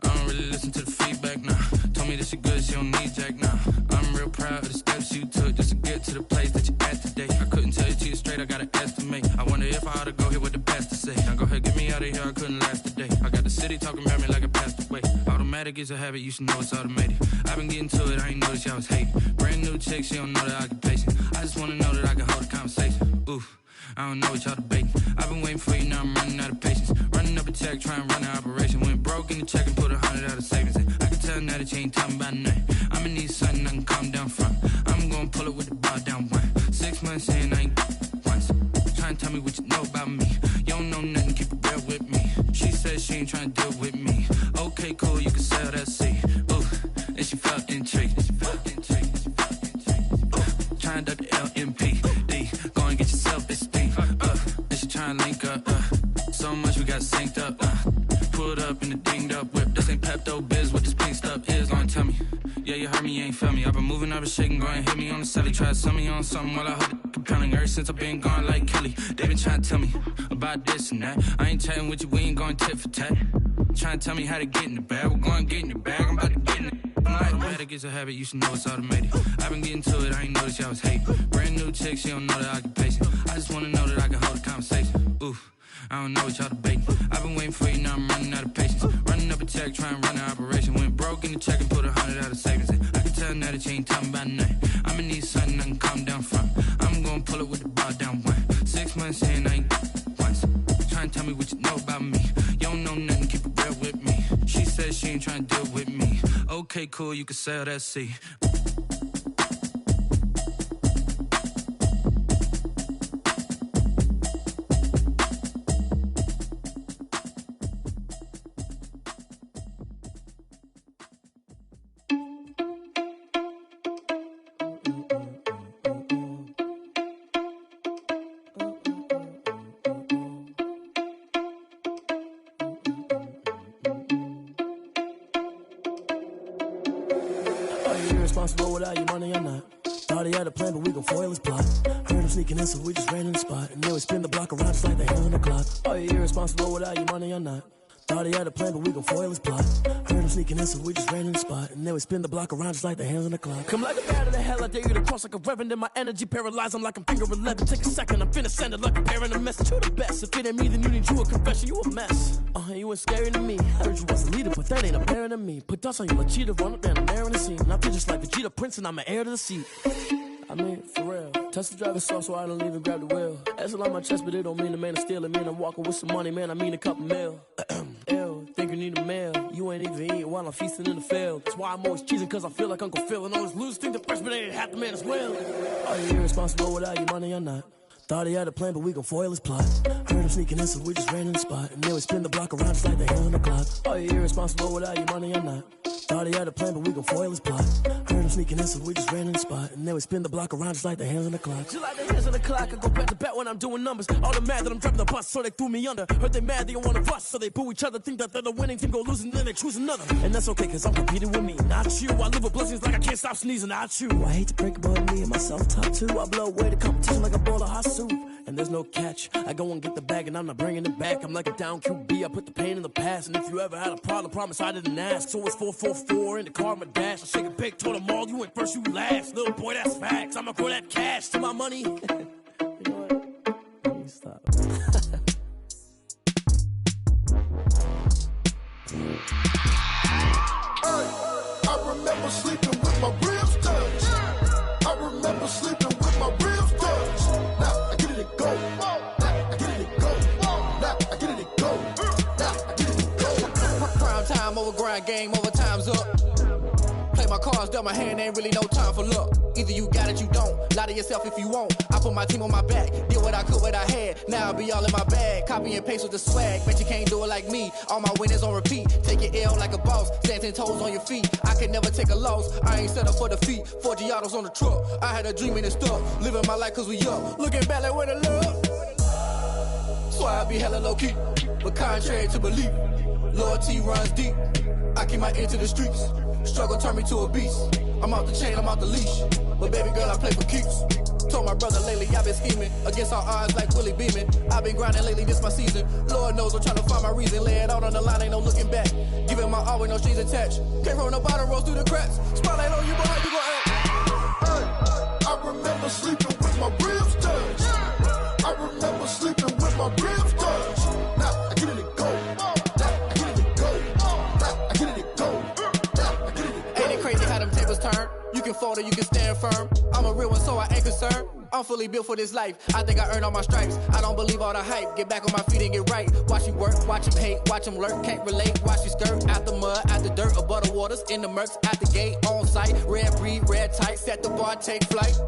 I don't really listen to the feedback, nah. Told me that she good, she don't need jack, nah. I'm real proud of the steps you took just to get to the place that you're at today. I couldn't tell you to you straight, I gotta estimate. I wonder if I ought to go here with the pastor say. Now go ahead, get me out of here, I couldn't last a day. I got the city talking about me like I passed away. Automatic is a habit, you should know it's automated. I've been getting to it, I ain't noticed y'all was hating. Brand new chick, she don't know the occupation. I just wanna know that I can hold a conversation. Oof, I don't know what y'all debating. I've been waiting for you, now I'm running out of patience. Running up a check, trying to run an operation. Went broke in the check and put 100 out of savings in. I can tell now that you ain't talking about nothing. I'ma need something I can calm down from. I'm gonna pull it with the bar down one. 6 months in, I ain't once. Trying to tell me what you know about me. You don't know nothing, keep it real with me. She said she ain't trying to deal with me. Okay, cool, you can sell that seat. Ooh, and she felt intrigued. Trying to duck the LMPD. Go and get your self-esteem. And she trying to link up. So much we got synced up. Pulled up in the dinged up whip. This ain't Pepto-Biz, what this pink stuff is. Gonna tell me. Yeah, you heard me, you ain't feel me. I've been moving, I've been was shaking, go and hit me on the celly. Try to sell me on something while I hold it compelling. Ever since I've been gone like Kelly, they been trying to tell me about this and that. I ain't chatting with you, we ain't going tit for tat. Trying to tell me how to get in the bag. We're going to get in the bag, I'm about to get in it. I'm like, it gets a habit, you should know it's automated. I've been getting to it, I ain't noticed y'all was hating. Brand new chick, she don't know the occupation. I just wanna know that I can hold a conversation. Oof, I don't know what y'all debating. I've been waiting for you, now I'm running out of patience. Running up a check, trying to run an operation. Went broke in the check and put 100 out of savings in. I can tell now that you ain't talking about nothing. I'ma need something I can calm down from. I'm gonna pull it with the bar down one. 6 months in, I ain't once. Trying to tell me what you know about me. You don't know nothing, keep it real with me. She says she ain't trying to deal with me. Okay, cool, you can sell that seat. Irresponsible without your money or not. Thought he had a plan, but we gon' foil his plot. Heard him sneaking in, so we just ran in the spot. And then we spin the block around just like the hands on the clock. Are you irresponsible without your money or not? Thought he had a plan, but we gon' foil his plot. Heard him sneaking in, so we just ran in the spot. And then we spin the block around just like the hands on the clock. Come like a bat of the hell, I dare you to cross like a reverend. In my energy paralyzed, I'm like I'm finger 11. Take a second, I'm finna send it like a parent a message. You the best, if it ain't me, then you need you a confession. You a mess. You ain't scary to me. Heard you was a leader, but that ain't apparent to me. Put dust on you like cheetah, run up down the air in the scene. And I feel just like Vegeta Prince, and I'm an heir to the seat. I mean, for real. Touch the driver's soft, so I don't even grab the wheel. That's on my chest, but it don't mean the man is stealing. Man, I'm walking with some money, man, I mean a couple mil. Ew, think you need a meal. You ain't even eating while I'm feasting in the field. That's why I'm always cheesing, cause I feel like Uncle Phil. And all those losers think the freshman ain't half the man as well. Are you irresponsible without your money or not? Thought he had a plan, but we gon' foil his plot. Heard him sneaking in, so we just ran in the spot. And then we spin the block around just like the hands on the clock. Are you irresponsible without your money or not? Thought he had a plan, but we gon' foil his plot. Heard him sneaking in, so we just ran in the spot. And then we spin the block around just like the hands on the clock. Just like the hands on the clock, I go back to back when I'm doing numbers. All the mad that I'm driving the bus, so they threw me under. Heard they mad, they don't wanna bust, so they boo each other. Think that they're the winning team, go losing, then they choose another. And that's okay, cause I'm competing with me, not you. I live with blessings like I can't stop sneezing, not you. I hate to break about me and my self-talk too. I blow away the competition like a bowl of hot soup. And there's no catch. I go and get the bag and I'm not bringing it back. I'm like a down QB, I put the pain in the past. And if you ever had a problem, promise I didn't ask. So it's 444 in the car, my dash. I shake a big, told them all, you went first, you last. Little boy, that's facts. I'ma grow that cash to my money. You know what? Let me stop. I remember sleeping with my ribs touched. I remember sleeping with my ribs touched. Now I get it and go. Now I get it and go. Now I get it and go. Now I get it and go. Prime time over grind game, over time's up. Play my cards, dealt my hand, ain't really no time for luck. Either you got it, you don't. Lie to yourself if you won't. I put my team on my back, did what I could, what I had. Now I'll be all in my bag, copy and paste with the swag. Bet you can't do it like me. All my winners on repeat. Take your L like a boss, stand 10 toes on your feet. I can never take a loss. I ain't set up for defeat. 4 Giottos on the truck. I had a dream and it stuck. Living my life cause we up. Looking back like where the love. So I be hella low key, but contrary to belief, loyalty runs deep. I keep my ear to the streets. Struggle turned me to a beast. I'm out the chain, I'm out the leash. But baby girl, I play for keeps. Told my brother lately, I've been scheming against all odds like Willie Beeman. I've been grinding lately, this my season. Lord knows I'm trying to find my reason. Lay it out on the line, ain't no looking back. Giving my all with no strings attached. Came from the bottom, rose through the cracks. Spotlight on you, but how you gon' act? Hey, I remember sleeping with my ribs touched. I remember sleeping with my ribs touched. Now I get it and go. Now I get it and go. Now I get it and go. Now I get it and go. Ain't it crazy how them tables turn? You can fold or you can stand firm. I'm a real one, so I ain't concerned. I'm fully built for this life. I think I earned all my stripes. I don't believe all the hype. Get back on my feet and get right. Watch you work, watch him hate, watch him lurk. Can't relate, watch you skirt. Out the mud, out the dirt, above the waters, in the murks, out the gate, on site. Red breed, red tight, set the bar, take flight.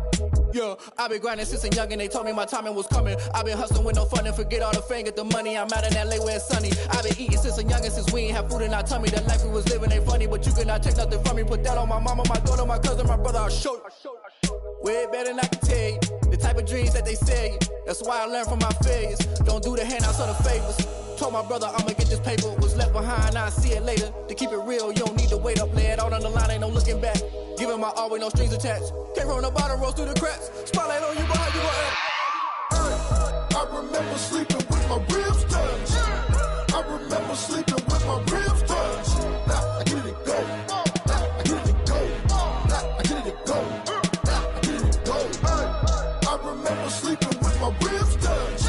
Yeah, I been grinding since a young and they told me my timing was coming. I been hustling with no fun and forget all the fame, get the money. I'm out in LA where it's sunny. I been eating since a young and since we ain't have food in our tummy. The life we was living ain't funny, but you cannot take nothing from me. Put that on my mama, my daughter, my cousin, my brother, I'll show you. Way better than I can tell you. The type of dreams that they sell you. That's why I learned from my failures. Don't do the handouts or the favors. Told my brother I'ma get this paper. Was left behind, I'll see it later. To keep it real, you don't need to wait up. Lay it out on the line, ain't no looking back. Giving on my always no strings attached. Came from the bottom, rose through the cracks. Spotlight on you, but how you gon' act? I remember sleeping with my ribs touched. I remember sleeping with my ribs touched. Now I get it go. Now I get it go. Now I get it go. Now I get it go. I remember sleeping with my ribs touched.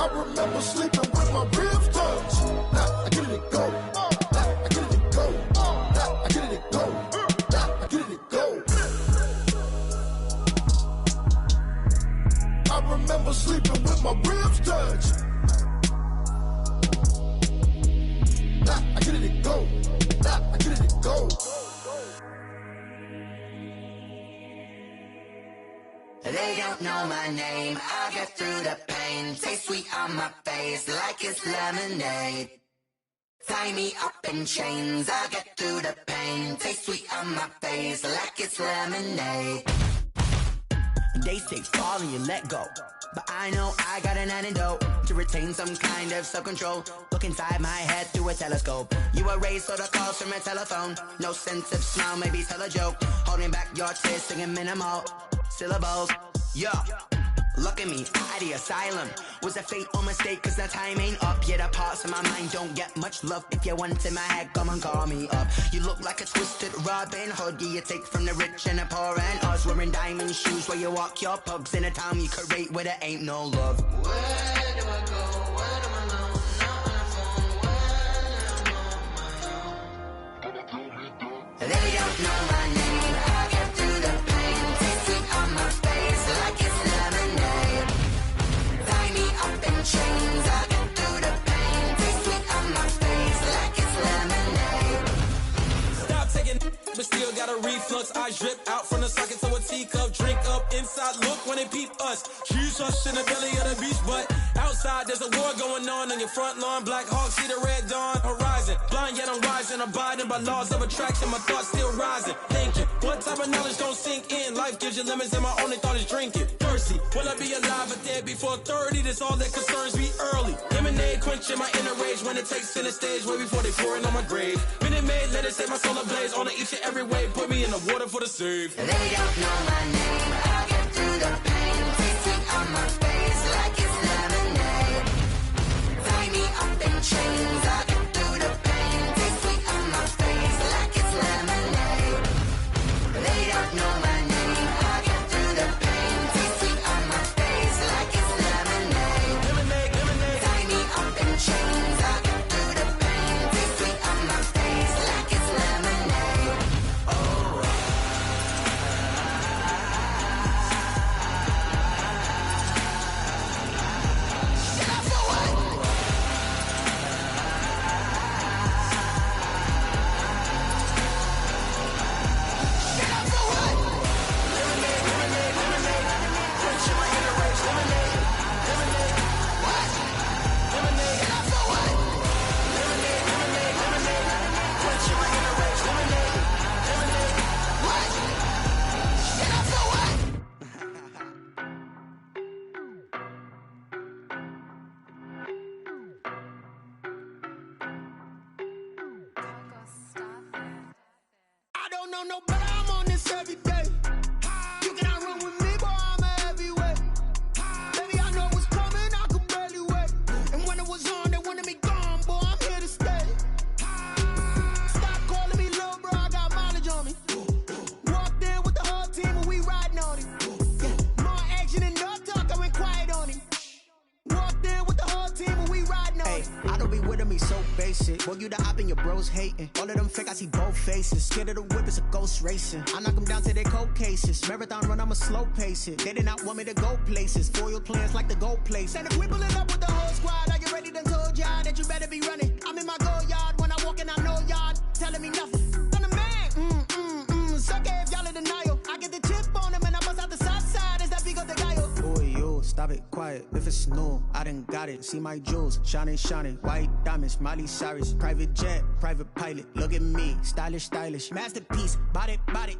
I remember sleeping with my ribs touched. Now I get it go. Now I get it go. Now I get it go. Now I get it go. I remember sleeping with my ribs touched. Now I get it go. Now I get it go. They don't know my name, I get through the pain. Taste sweet on my face like it's lemonade. Tie me up in chains, I get through the pain. Taste sweet on my face like it's lemonade. They say fall and you let go, but I know I got an antidote to retain some kind of self-control. Look inside my head through a telescope. You erase all the calls from a telephone. No sense of smile, maybe tell a joke. Holding back your tears, singing minimal syllables. Yeah, look at me, out of the asylum. Was a fate or mistake, cause the time ain't up. Yeah, the parts of my mind don't get much love. If you want in my head, come and call me up. You look like a twisted Robin Hood. Yeah, you take from the rich and the poor and us. Wearing diamond shoes where you walk your pugs. In a town you create where there ain't no love. Where do I go? Where do I know? Not when I'm on my own. They don't know my name. I get through the pain. Taste sweet on my face like it's lemonade. Tie me up in chains. I get through the pain. Taste sweet on my face like it's lemonade. Stop taking, but still got a reflux. I drip out from the socket to a teacup. Drink up inside, look when they peep us. Choose us in the belly of the beach, but outside there's a war going on your front lawn. Black Hawk, see the red dawn horizon. Blind yet I'm rising, abiding by laws of attraction. My thoughts still rising, thinking. What type of knowledge don't sink in? Life gives you lemons and my only thought is drinking. Thirsty, will I be alive or dead before 30? That's all that concerns me early. Lemonade quenching my inner rage when it takes center stage way before they pour it on my grave. Minute Maid, let it set my soul ablaze. On each and every way, put me in the water for the save. They don't know my name, I get through the pain. Taste sweet on my face like it's lemonade. Tie me up in chains, I get through the pain. Taste sweet on my face like it's lemonade. They don't know my name, I get through the pain. Taste sweet on my face like it's lemonade. Tie me up in chains, I get through the pain. Taste sweet on my face like it's lemonade. Oh. I don't know no better, I'm on this every day. You cannot run with me, boy, I'm a heavyweight. Baby, I know what's coming, I could barely wait. And when it was on, they wanted me gone, boy, I'm here to stay. Stop calling me little bro, I got mileage on me. Walked in with the whole team and we riding on it. Yeah. More action and no talk, I went quiet on it. Walked in with the whole team and we riding on it. I don't be with him, he's so basic. Boy, you the op and your bros hating. All of them fake, I see both faces. Scared of the whip, it's a ghost racing. I knock them down to their cold cases. Marathon run, I'ma slow pace it. They did not want me to go places. Foil plans like the gold place. And if we pulling up with the whole squad, are you ready? Done told y'all that you better be running. I'm in my go yard when I walk in, I know y'all telling me nothing. I'm the man, suck it if y'all in denial. I get the chip on him and I bust out the south side. Is that Vigo de Gallo? Boy, yo, stop it, quiet. If it's new, I done got it. See my jewels, shining, shining. White diamonds, Miley Cyrus. Private jet, private pilot. Look at me, stylish, stylish. Masterpiece, body, body.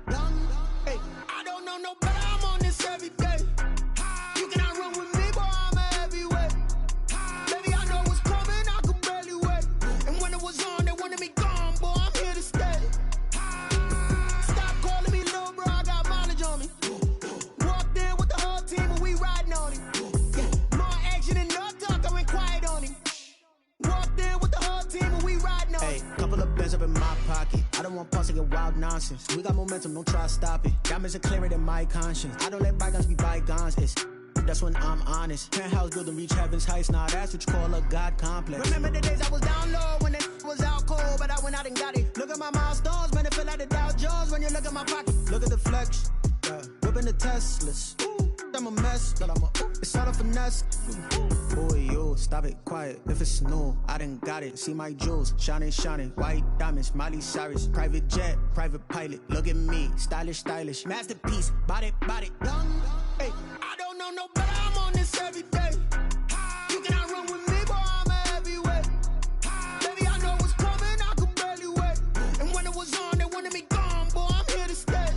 Hey, I don't know no better, I'm on this every day. You cannot run with me, boy, I'm a heavyweight. Baby, I know what's coming, I could barely wait. And when it was on, they wanted me gone, boy, I'm here to stay. Stop calling me little on pause to get wild nonsense. We got momentum, don't try to stop it. Diamonds are clearer than my conscience. I don't let bygones be bygones. That's when I'm honest. Penthouse building, reach heaven's heights. Now that's what you call a God complex. Remember the days I was down low when it was out cold, but I went out and got it. Look at my milestones, man, it feel like the Dow Jones when you look at my pocket. Look at the flex, whipping the Teslas. I'm a mess, but it's all a finesse. Boy, you stop it, quiet. If it's new, I done got it. See my jewels, shining, white diamonds, Miley Cyrus, private jet, private pilot. Look at me, stylish, masterpiece, body, young. Hey, I don't know no better. I'm on this every day. You cannot run with me, boy. I'm a heavyweight. Baby, I know what's coming. I could barely wait. And when it was on, they wanted me gone, boy. I'm here to stay.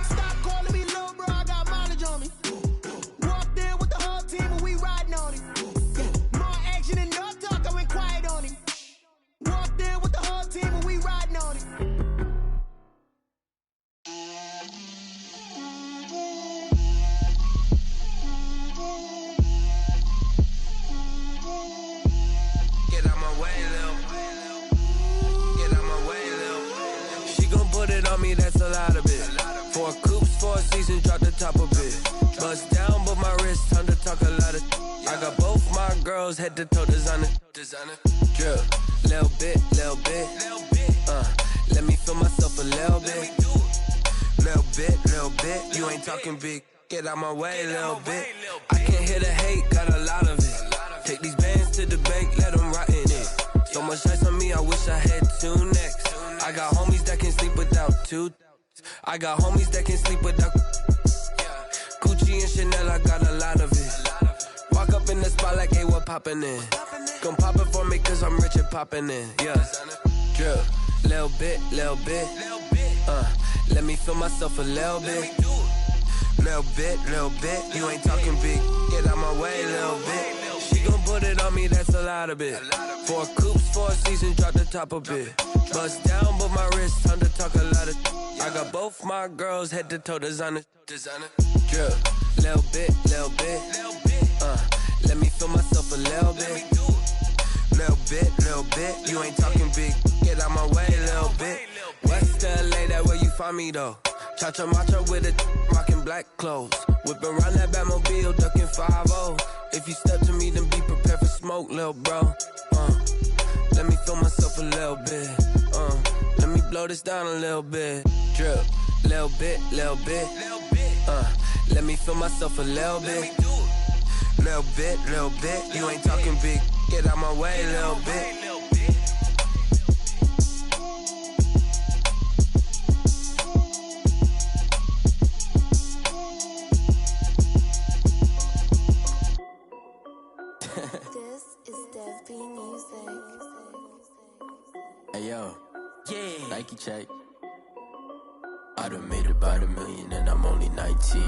Stop calling me little bro. I got mileage on me. Walked in with the whole team and we riding on it. More action and no talk. I went quiet on him. Walked in with the whole team and we riding on it. On me, that's a lot of it. 4 coops, 4 seasons, drop the top of it. Bust down, but my wrist, time to talk a lot of. I got both my girls, head to toe designer. Drip, little bit. Let me feel myself a little bit. Little bit. You ain't talking big. Get out my way, little bit. I can't hear the hate, got a lot of it. Take these bands to the bank, let them rot in it. So much ice on me, I wish I had 2 necks. I got homies that can sleep without 2. I got homies that can sleep without Gucci and Chanel, I got a lot of it. Walk up in the spot like, hey, what poppin' in? Come pop it for me, cause I'm rich and poppin' in. Yeah, drip, little bit. Let me feel myself a little bit. Little bit. You ain't talking big. Get out my way, little bit. She gon' put it on me, that's a lot of it. 4 coops, 4 seasons, drop the top a bit. Bust down, but my wrist, time to talk a lot of. I got both my girls, head to toe designer. Drip, little bit. Let me feel myself a little bit. Little bit. You ain't talking big. Get out my way, little bit. West LA, that where you find me though. Cha-cha matcha with a rockin' black clothes. Whippin' around that Batmobile, duckin' 5-0. If you step to me, then be prepared for smoke, lil' bro. Let me feel myself a little bit. Let me blow this down a little bit. Drip, little bit. Let me feel myself a little bit. Little bit. You ain't talking big. Get out my way, little bit. Hey yo, Nike check. I done made about $1 million and I'm only 19.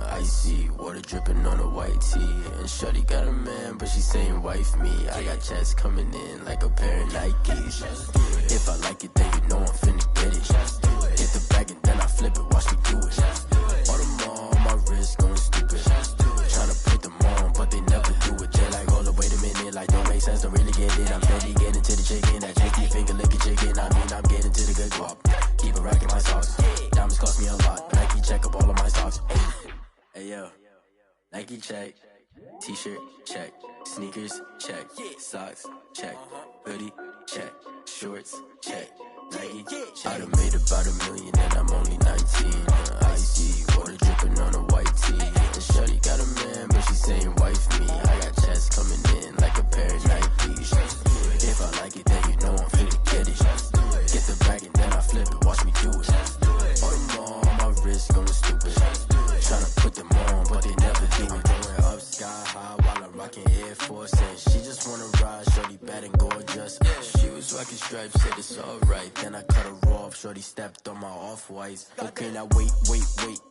Icy water dripping on a white tee. And shorty got a man, but she saying wife me. I got checks coming in like a pair of Nikes. If I like it, then you know I'm finna get it. Hit the bag and then I flip it, watch me do it. All them on my wrist going stupid. Tryna put them on, but they never do it. They're like, hold up, wait a minute, like don't make sense, don't really get it. I'm steady getting to the chicken, that tricky finger licking chicken. I mean, I'm getting to the good guap. Keep it racking my socks. Diamonds cost me a lot. Nike check up all of my stocks. Hey yo, Nike check. T-shirt check. Sneakers check. Socks check. Hoodie check. Shorts check. Nike check. I done made about $1 million and I'm only 19. Icy water dripping on a white tee. And shorty got a man, but she saying wife me. I got checks coming in like a pair of Nikes. If I like it, then you know I'm finna get it. Get the bag and then I flip it, watch me do it. All them on my wrist going stupid. Tryna put them on, but they never do it. Going up sky high while I'm rocking Air Force. And she just wanna ride, shorty bad and gorgeous. She was rocking stripes, said it's alright. Then I cut her off, shorty stepped on my off-whites. Okay, now wait.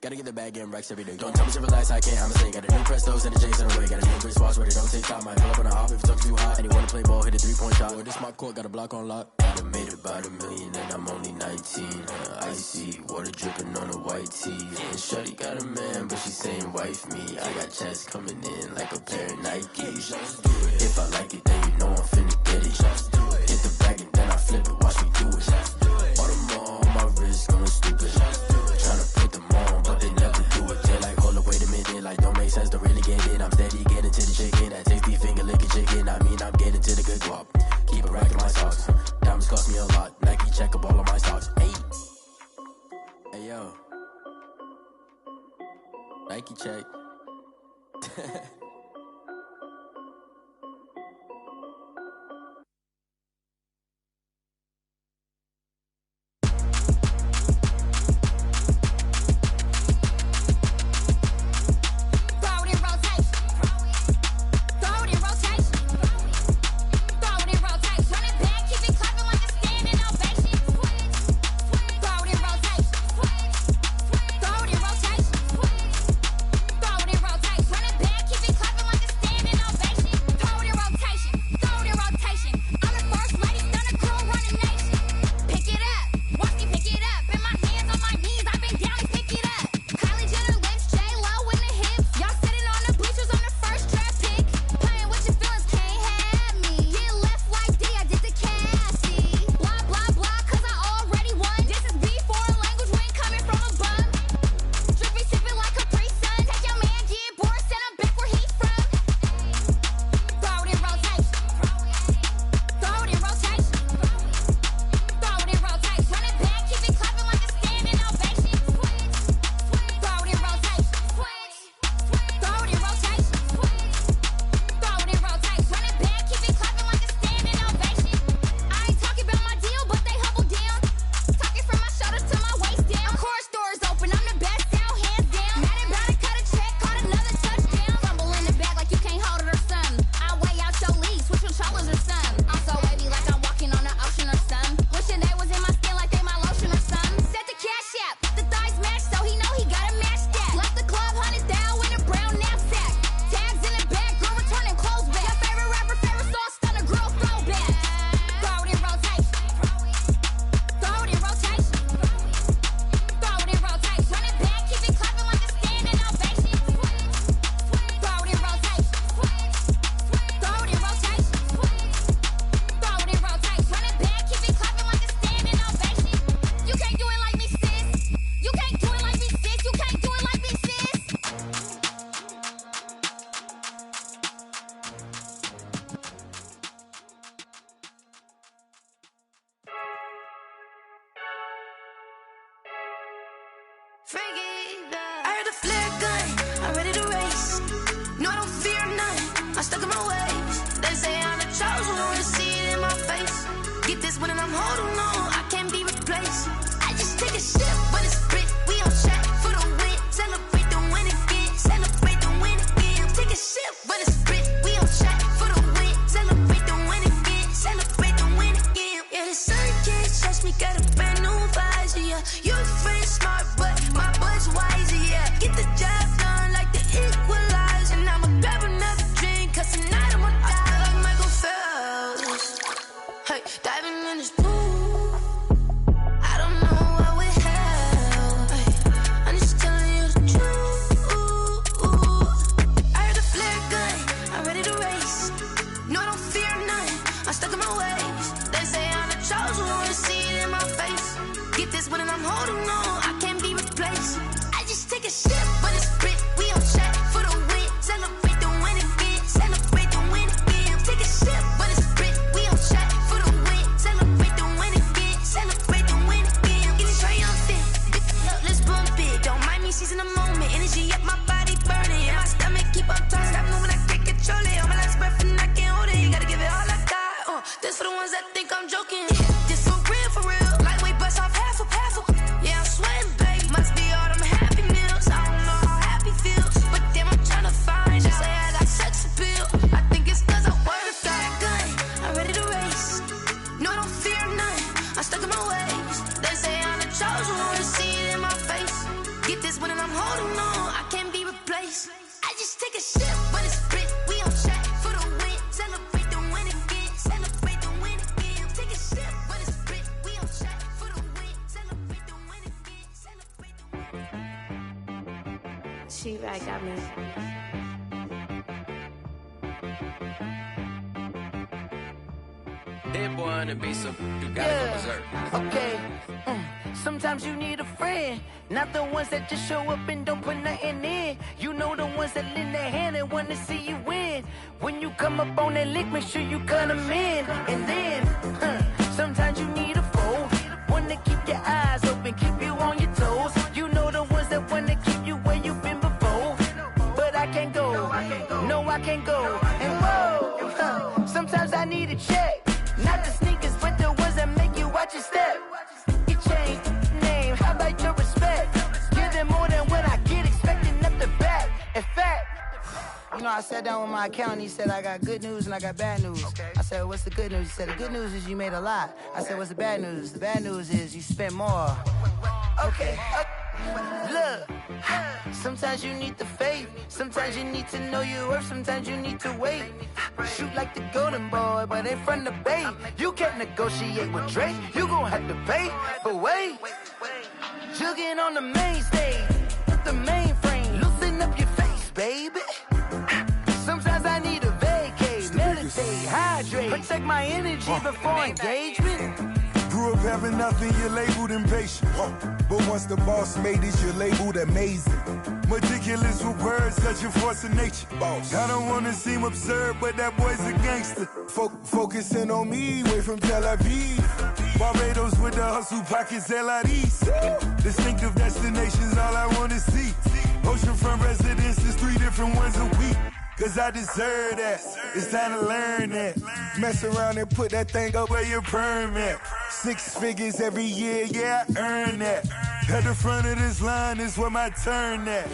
Gotta get the bag and racks every day. Don't tell me to relax, I can't, I'ma say. Got a new Prestos and a J's in the way. Got a new Chris Boss, where they don't take time. I pull up on a hop if it's talking too hot. And he wanna play ball, hit a 3-point shot. Boy, this my court, got a block on lock. I done made about $1 million and I'm only 19. Icy water dripping on a white tee. And shorty got a man, but she saying wife me. I got checks coming in like a pair of Nikes. If I like it, then you know I'm finna get it. Hit the bag and then I flip it, watch me do it. Nike check. I heard the flare gun, I'm ready to race. No, I don't fear none, I'm stuck in my ways. They say I'm the chosen one, to see it in my face. Get this one and I'm holding on, I can't be replaced. I just take a sip, but it's split, we on track for the win. Celebrate the win again, celebrate the win again. Take a sip, but it's split, we on track for the win. Celebrate the win again, celebrate the win again. Yeah, the sun can't touch me, got a brand new visor, yeah. You're a friend smart, but my bud's wiser, yeah. Get the job done like the equalizer. And I'ma grab another drink, cause tonight I'ma die like Michael Phelps. Hey, diving in this pool, I don't know what we have. Hey, I'm just telling you the truth. I heard the flare gun, I'm ready to race. No, I don't fear none, I'm stuck in my ways. They say I'm the chosen one, to see it in my face. Get this one and I'm holding on, I can't be replaced. I just take a sip, but it's split, we on track for the win. Celebrate the win again, celebrate the win again. Take a sip, but it's split, we on track for the win. Celebrate the win again, celebrate the win again. Getting triumphant, let's bump it. Don't mind me seizing the moment, energy up my body burning. And my stomach keep on turning, stop moving, I can't control it. On my last breath and I can't hold it, you gotta give it all I got. This for the ones that think I'm joking. This for real, lightweight bust off half a. Yeah, I'm sweating, babe, must be all them happy meals. I don't know how happy feels, but damn, I'm trying to find out. Say I got sex appeal, I think it's cause I wear the flag gun, I'm ready to race. No, I don't fear none, I'm stuck in my ways. They say I'm the chosen one, to see it in my face. Get this one and I'm holding on, I can't be replaced. I just take a sip, but it's split, we on track for the win. Celebrate the win again, celebrate the win again. Take a sip, but it's split, we on track for the win. Celebrate the win again, celebrate the win. She right, got me. That boy on the beat, so you gotta go berserk. Okay. Sometimes you need a friend, not the ones that just show up and don't put nothing in. You know the ones that lend their hand and want to see you win. When you come up on that lick, make sure you cut them in. And then, sometimes you need a foe, one to keep your eyes open, keep you on your toes. You know the ones that want to keep you where you've been before. a check. Not the sneakers, but the ones that make you watch your step. You change name, how about your respect? Give them more than what I get, expecting nothing back. In fact, you know, I sat down with my accountant. He said, I got good news and I got bad news. I said, what's the good news? He said, the good news is you made a lot. I said, what's the bad news? The bad news is you spent more. Okay. Look, sometimes you need the faith. Sometimes you need to know your worth. Sometimes you need to wait. Shoot like the golden boy, but in front of the bay. You can't negotiate with Drake. You gon' have to pay. But wait, jugging on the main stage, the mainframe. Loosen up your face, baby. Sometimes I need a vacate, meditate, hydrate, protect my energy before engagement. Grew up having nothing, you're labeled impatient. But once the boss made it, you're labeled amazing. Meticulous with words, such a force of nature. I don't wanna seem absurd, but that boy's a gangster. Focusing on me, way from Tel Aviv. Barbados with the hustle pockets, LIDs. Distinctive destinations, all I wanna see. Oceanfront residences, 3 different ones a week. Cause I deserve that, it's time to learn that. Mess around and put that thing up where your permit. 6 figures every year, yeah, I earn that. At the front of this line is where my turn at.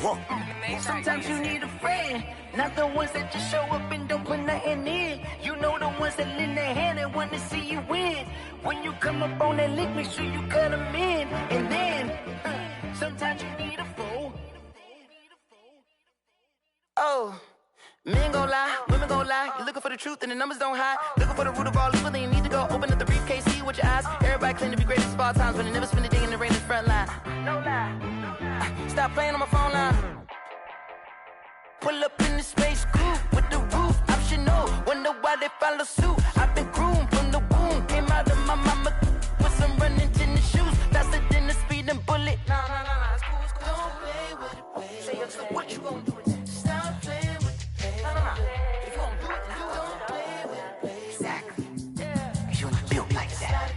Sometimes you need a friend, not the ones that just show up and don't put nothing in. You know the ones that lend their hand and want to see you win. When you come up on that lick, make sure you cut them in. And then, sometimes you need a fool. Oh. Men gon' lie, women gon' lie. You're looking for the truth and the numbers don't hide. Looking for the root of all evil, then you need to go open up the briefcase, see with your eyes. Everybody claim to be greatest of all times, but they never spend a day in the rain in the front line. No lie. Stop playing on my phone line. Pull up in the space coupe with the roof optional. Wonder why they follow suit. I've been groomed from the womb. Came out of my mama with some running tennis shoes. Faster than the speeding bullet. Nah, it's cool, it's cool. Don't play with it, play. Say, so what you gon' do with it? Stop playing with it. If you don't do it, then you don't play with it. Exactly. Cause you're not built like that.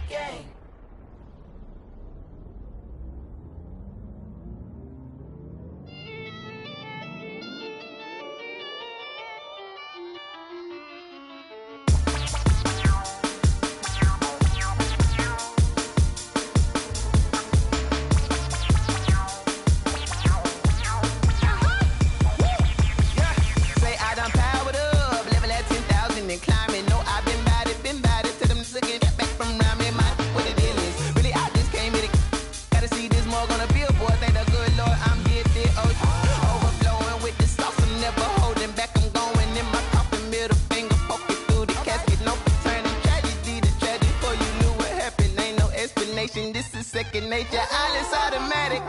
This is second nature, all is automatic.